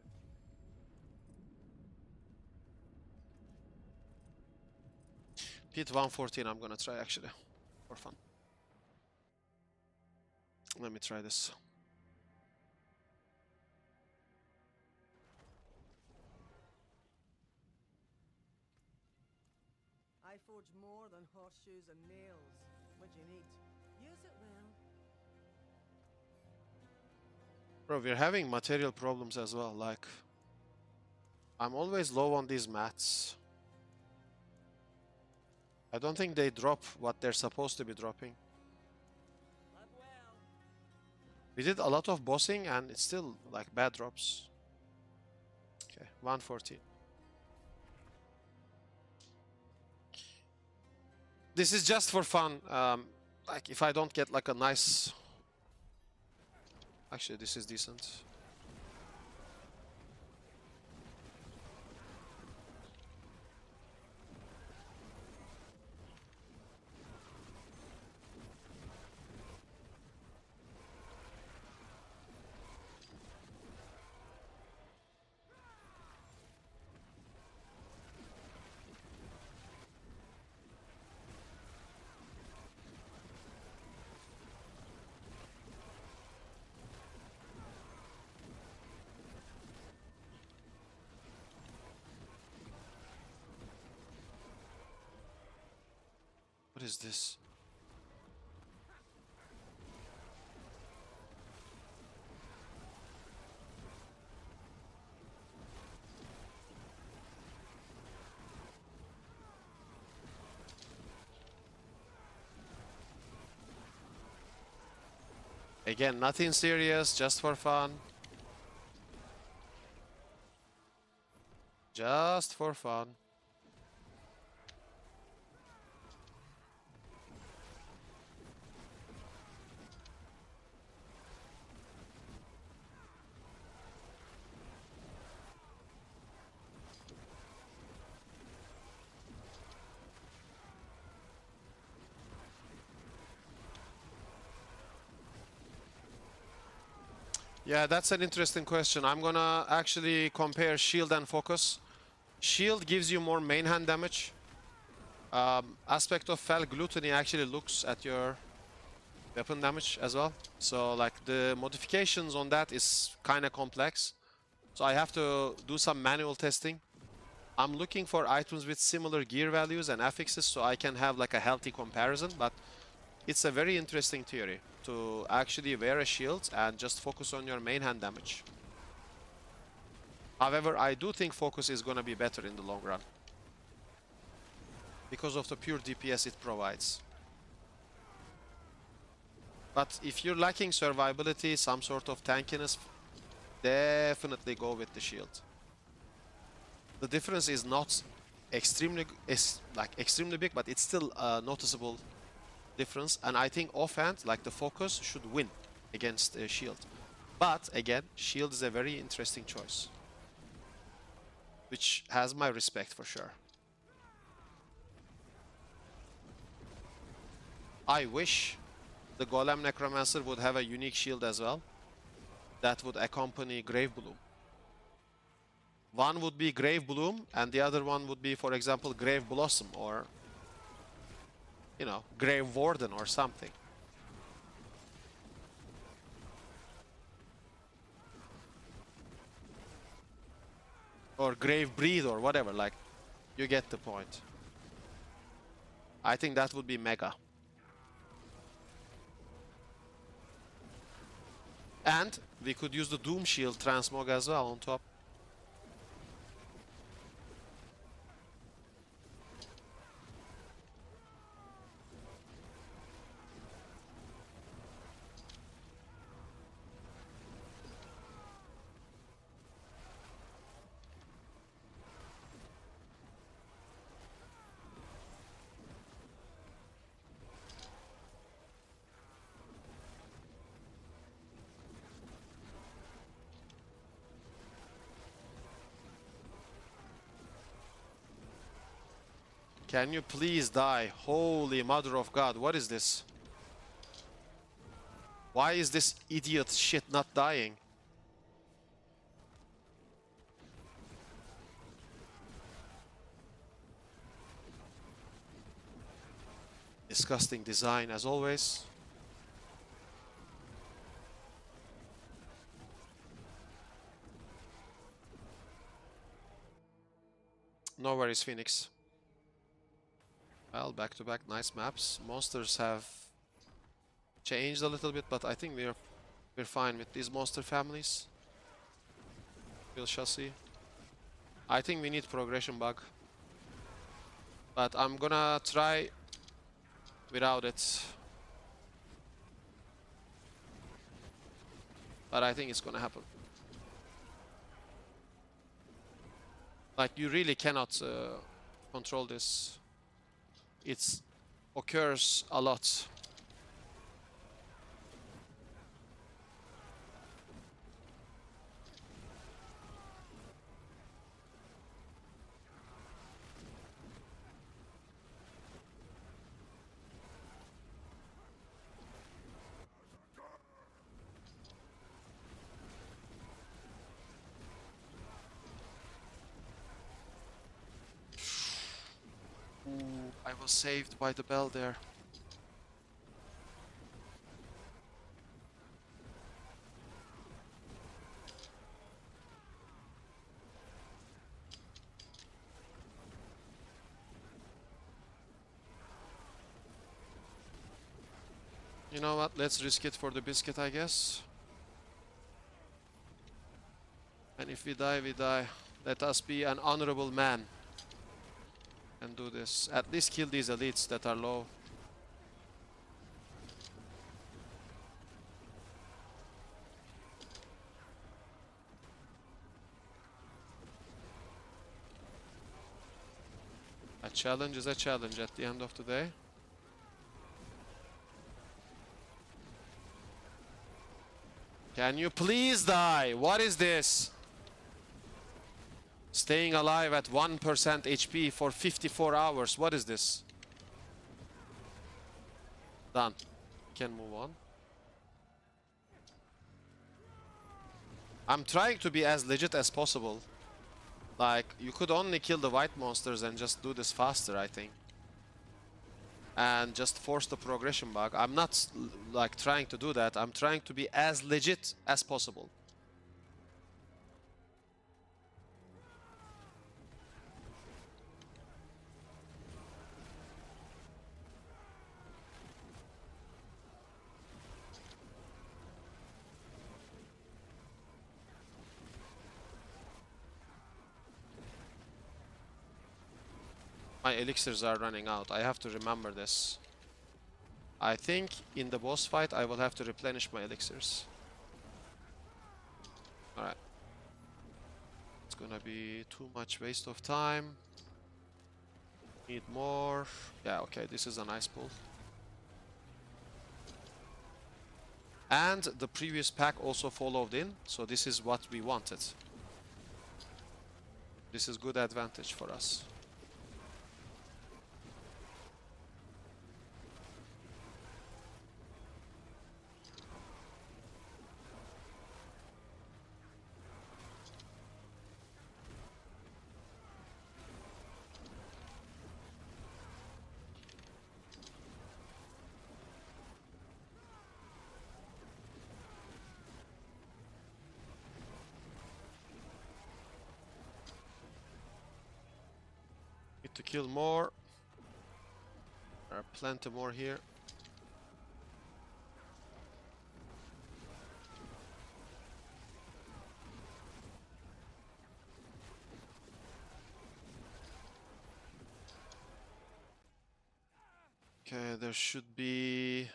Pit 114 I'm gonna try actually, for fun. Let me try this. I forge more than horseshoes and nails. What do you need? Use it well. Bro, we're having material problems as well, like... I'm always low on these mats. I don't think they drop what they're supposed to be dropping. Lab well. We did a lot of bossing and it's still like bad drops. Okay, 114. This is just for fun. Like if I don't get like a nice... Actually, this is decent. What is this? Again, nothing serious, just for fun. Just for fun. Yeah, that's an interesting question. I'm gonna actually compare shield and focus. Shield gives you more main hand damage. Aspect of Fel Gluttony actually looks at your weapon damage as well. So like the modifications on that is kind of complex. So I have to do some manual testing. I'm looking for items with similar gear values and affixes so I can have like a healthy comparison, but it's a very interesting theory to actually wear a shield and just focus on your main hand damage. However, I do think focus is gonna be better in the long run because of the pure DPS it provides. But if you're lacking survivability, some sort of tankiness, definitely go with the shield. The difference is not extremely big, but it's still a noticeable difference. And I think offhand, like the focus should win against shield. But again, shield is a very interesting choice, which has my respect for sure. I wish the Golem Necromancer would have a unique shield as well that would accompany Grave Bloom. One would be Grave Bloom and the other one would be, for example, Grave Blossom or, you know, Grave Warden or something. Or Grave Breed or whatever, like, you get the point. I think that would be mega. And we could use the Doom Shield transmog as well on top. Can you please die? Holy mother of God, what is this? Why is this idiot shit not dying? Disgusting design as always. No worries, Phoenix. Well, back-to-back nice maps. Monsters have changed a little bit, but I think we're fine with these monster families. We shall see. I think we need progression bug, but I'm gonna try without it. But I think it's gonna happen. Like, you really cannot control this. It occurs a lot. Ooh, I was saved by the bell there. You know what? Let's risk it for the biscuit, I guess. And if we die, we die. Let us be an honorable man and do this. At least kill these elites that are low. A challenge is a challenge at the end of the day. Can you please die? What is this? Staying alive at 1% HP for 54 hours. What is this? Done. Can move on. I'm trying to be as legit as possible. Like, you could only kill the white monsters and just do this faster, I think. And just force the progression bug. I'm not like trying to do that. I'm trying to be as legit as possible. My elixirs are running out. I have to remember this. I think in the boss fight I will have to replenish my elixirs. Alright. It's gonna be too much waste of time. Need more. Yeah, okay, this is a nice pull. And the previous pack also followed in, so this is what we wanted. This is good advantage for us. To kill more. There are plenty more here. there should be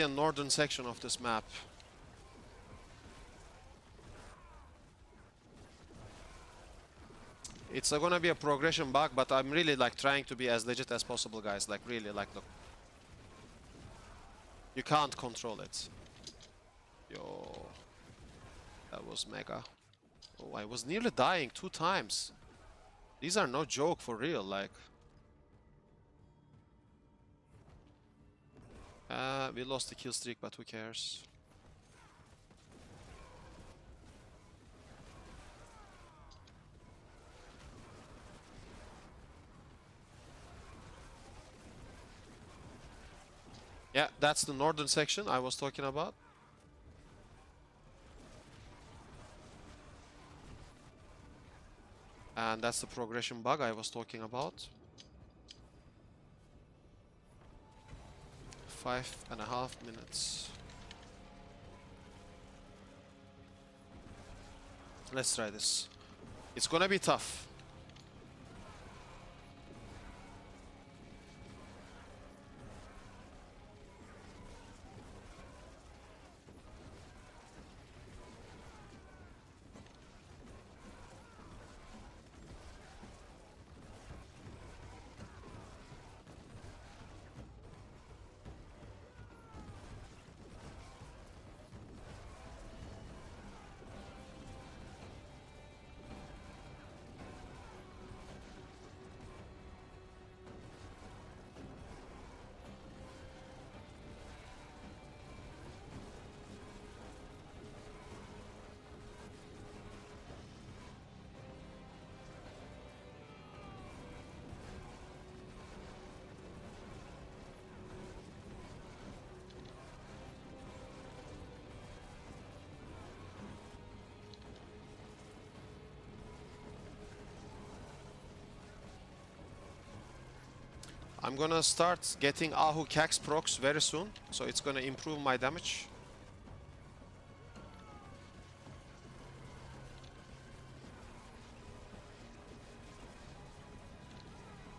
a northern section of this map. It's gonna be a progression bug, but I'm really like trying to be as legit as possible, guys. Like really, like look. You can't control it. Yo. That was mega. Oh, I was nearly dying 2 times. These are no joke for real, like. We lost the kill streak, but who cares? Yeah, that's the northern section I was talking about. And that's the progression bug I was talking about. 5.5 minutes. Let's try this. It's gonna be tough. I'm gonna start getting Ahu Cax procs very soon, so it's gonna improve my damage.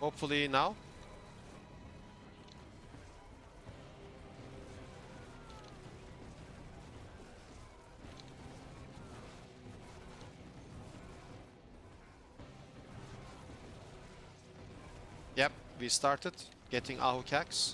Hopefully now. Yep, we started getting Ahu Cax.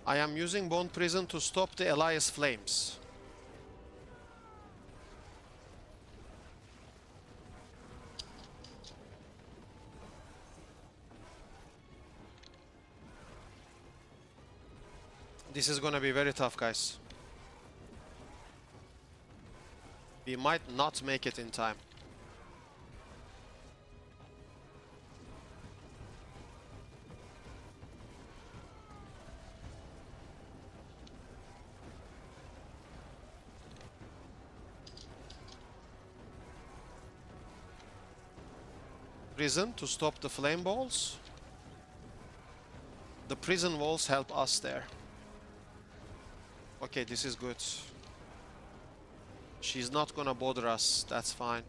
I am using Bone Prison to stop the Elias flames. This is gonna be very tough, guys. We might not make it in time. Prison to stop the flame balls. The prison walls help us there. Okay, this is good. She's not gonna bother us, that's fine.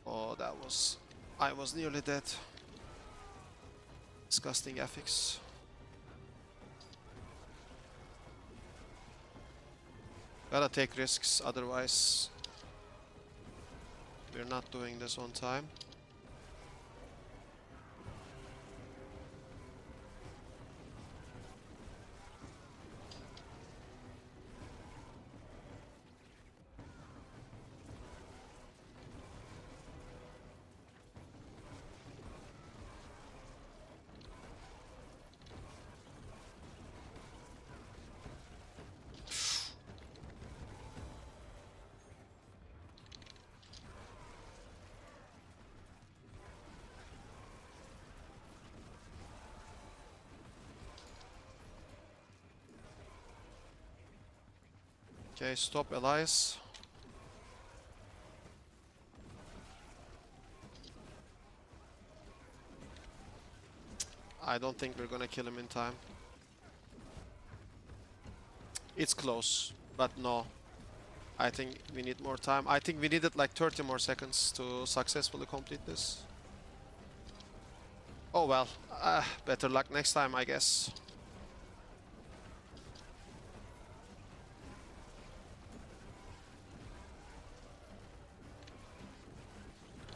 Oh, that was... I was nearly dead. Disgusting ethics. Gotta take risks, otherwise we're not doing this on time. Okay, stop Elias. I don't think we're gonna kill him in time. It's close, but no. I think we need more time. I think we needed like 30 more seconds to successfully complete this. Oh well, better luck next time, I guess.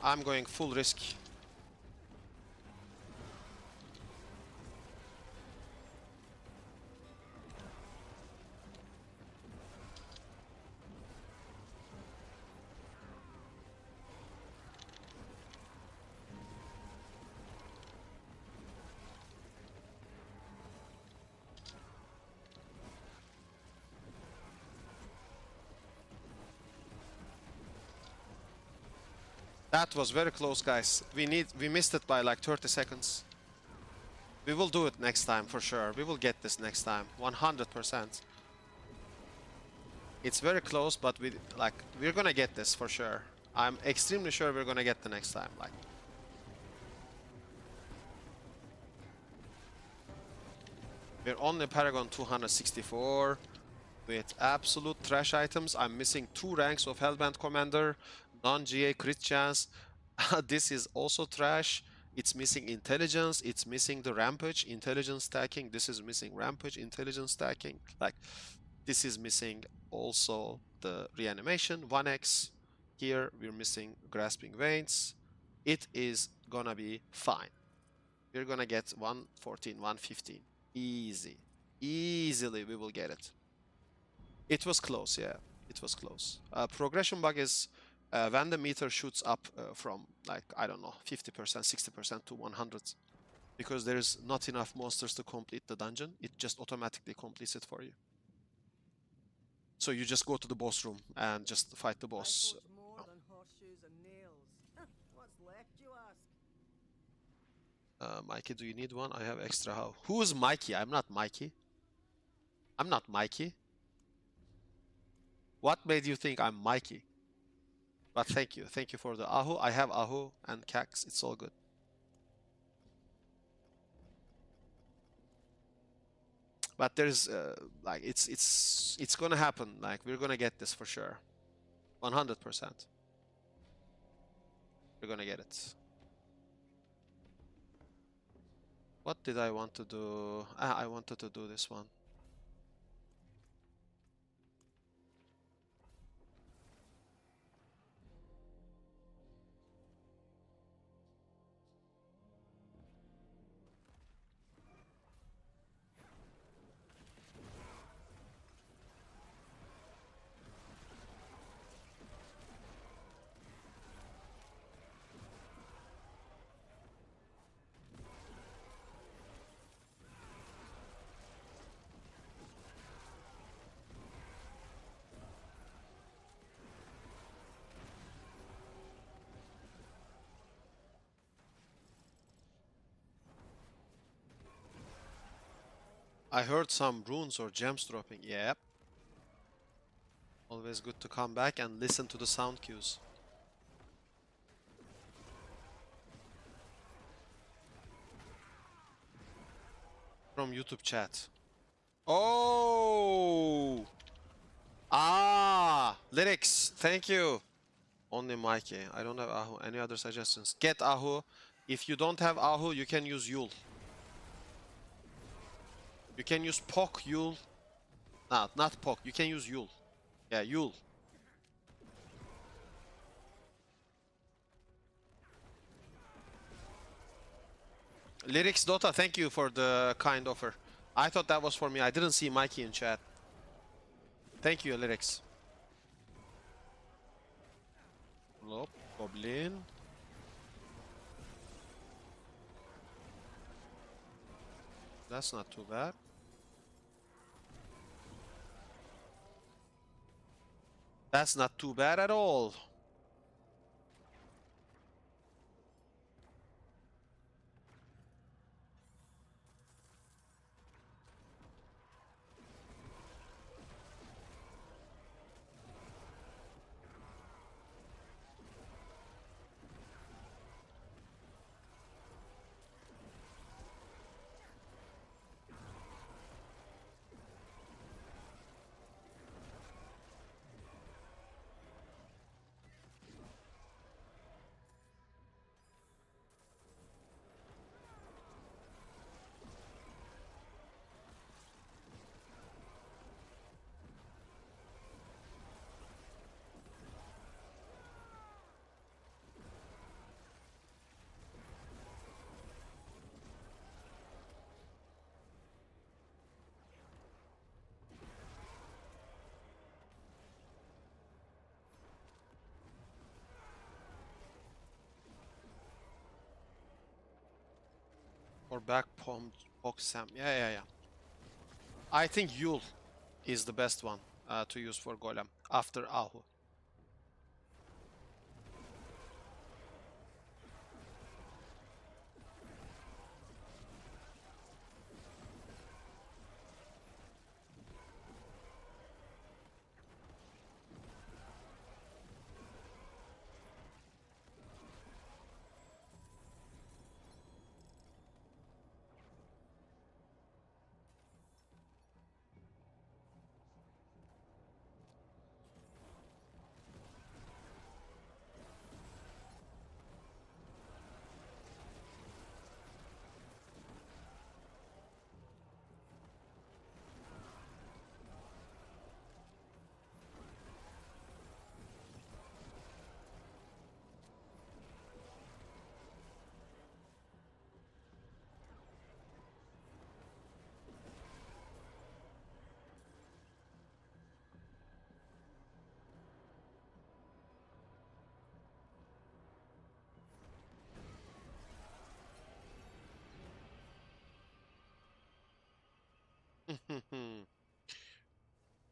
I'm going full risk. That was very close, guys. We missed it by like 30 seconds. We will do it next time for sure. We will get this next time, 100%. It's very close, but we're gonna get this for sure. I'm extremely sure we're gonna get the next time. Like, we're on the Paragon 264 with absolute trash items. I'm missing 2 ranks of Hellbent Commander, non-GA crit chance. This is also trash. It's missing intelligence. It's missing the rampage intelligence stacking. This is missing rampage intelligence stacking. Like, this is missing also the reanimation 1x. Here we're missing grasping veins. It is gonna be fine. We're gonna get 114, 115. Easy. Easily we will get it. It was close, yeah. It was close. Progression bug is when the meter shoots up from, like, I don't know, 50%, 60% to 100. Because there's not enough monsters to complete the dungeon. It just automatically completes it for you. So you just go to the boss room and just fight the boss. More than horseshoes and nails. What's left, you ask? Mikey, do you need one? I have extra how. Who's Mikey? I'm not Mikey. I'm not Mikey. What made you think I'm Mikey? But thank you. Thank you for the Ahu. I have Ahu and Cax. It's all good. But there's like it's gonna happen. Like, we're gonna get this for sure. 100%. We're gonna get it. What did I want to do? I wanted to do this one. I heard some runes or gems dropping. Yep. Always good to come back and listen to the sound cues. From YouTube chat. Oh! Ah! Lyrics, thank you. Only Mikey. I don't have Ahu. Any other suggestions? Get Ahu. If you don't have Ahu, you can use Yule. You can use Pok, Yule. Nah, not Pok. You can use Yule. Yeah, Yule. Lyrics Dota, thank you for the kind offer. I thought that was for me. I didn't see Mikey in chat. Thank you, Lyrics. Nope, Goblin. That's not too bad. That's not too bad at all. Or back palm Sam. Yeah. I think Yule is the best one to use for Golem after Ahu.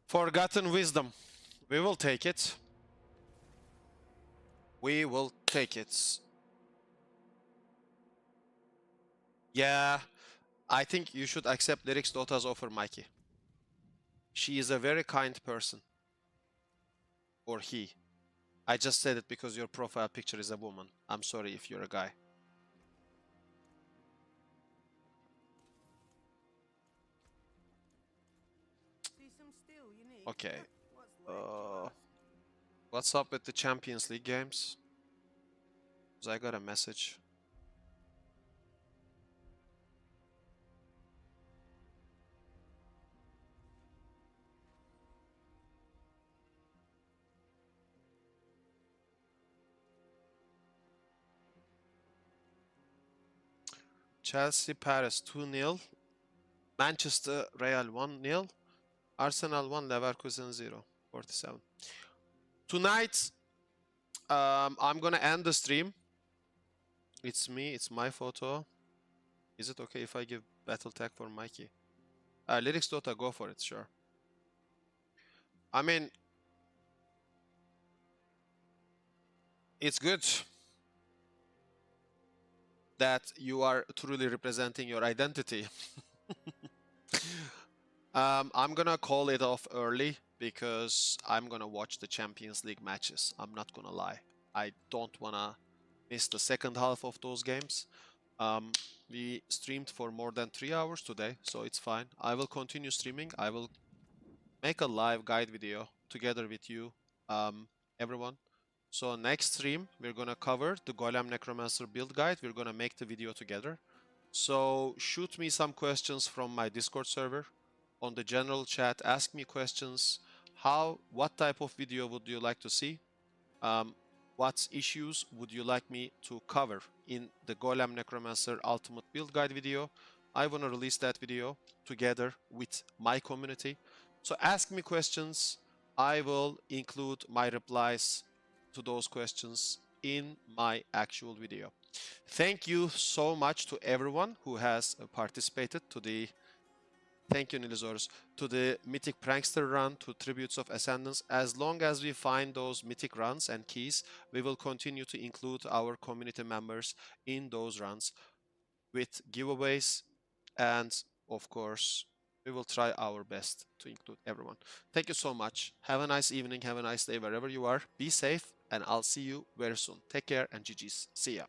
Forgotten wisdom. We will take it. We will take it. Yeah, I think you should accept SWTOR's offer, Mikey. She is a very kind person. Or he. I just said it because your profile picture is a woman. I'm sorry if you're a guy. See some steel you need? Okay. What's left? What's up with the Champions League games? 'Cause I got a message. Chelsea, Paris 2-0. Manchester, Real 1-0. Arsenal 1, Leverkusen 0. 47. Tonight, I'm gonna end the stream. It's me, it's my photo. Is it okay if I give battle tag for Mikey? Lyrics Dota, go for it, sure. I mean, it's good that you are truly representing your identity. I'm gonna call it off early because I'm gonna watch the Champions League matches. I'm not gonna lie. I don't wanna miss the second half of those games. We streamed for more than 3 hours today, so it's fine. I will continue streaming. I will make a live guide video together with you, everyone. So next stream, we're gonna cover the Golem Necromancer build guide. We're gonna make the video together. So shoot me some questions from my Discord server on the general chat. Ask me questions. What type of video would you like to see? What issues would you like me to cover in the Golem Necromancer Ultimate Build Guide video? I want to release that video together with my community. So ask me questions. I will include my replies to those questions in my actual video. Thank you so much to everyone who has participated to the Thank you, Nilizorus. To the Mythic Prankster run, to Tributes of Ascendance. As long as we find those Mythic runs and keys, we will continue to include our community members in those runs with giveaways. And, of course, we will try our best to include everyone. Thank you so much. Have a nice evening. Have a nice day wherever you are. Be safe, and I'll see you very soon. Take care and GG's. See ya.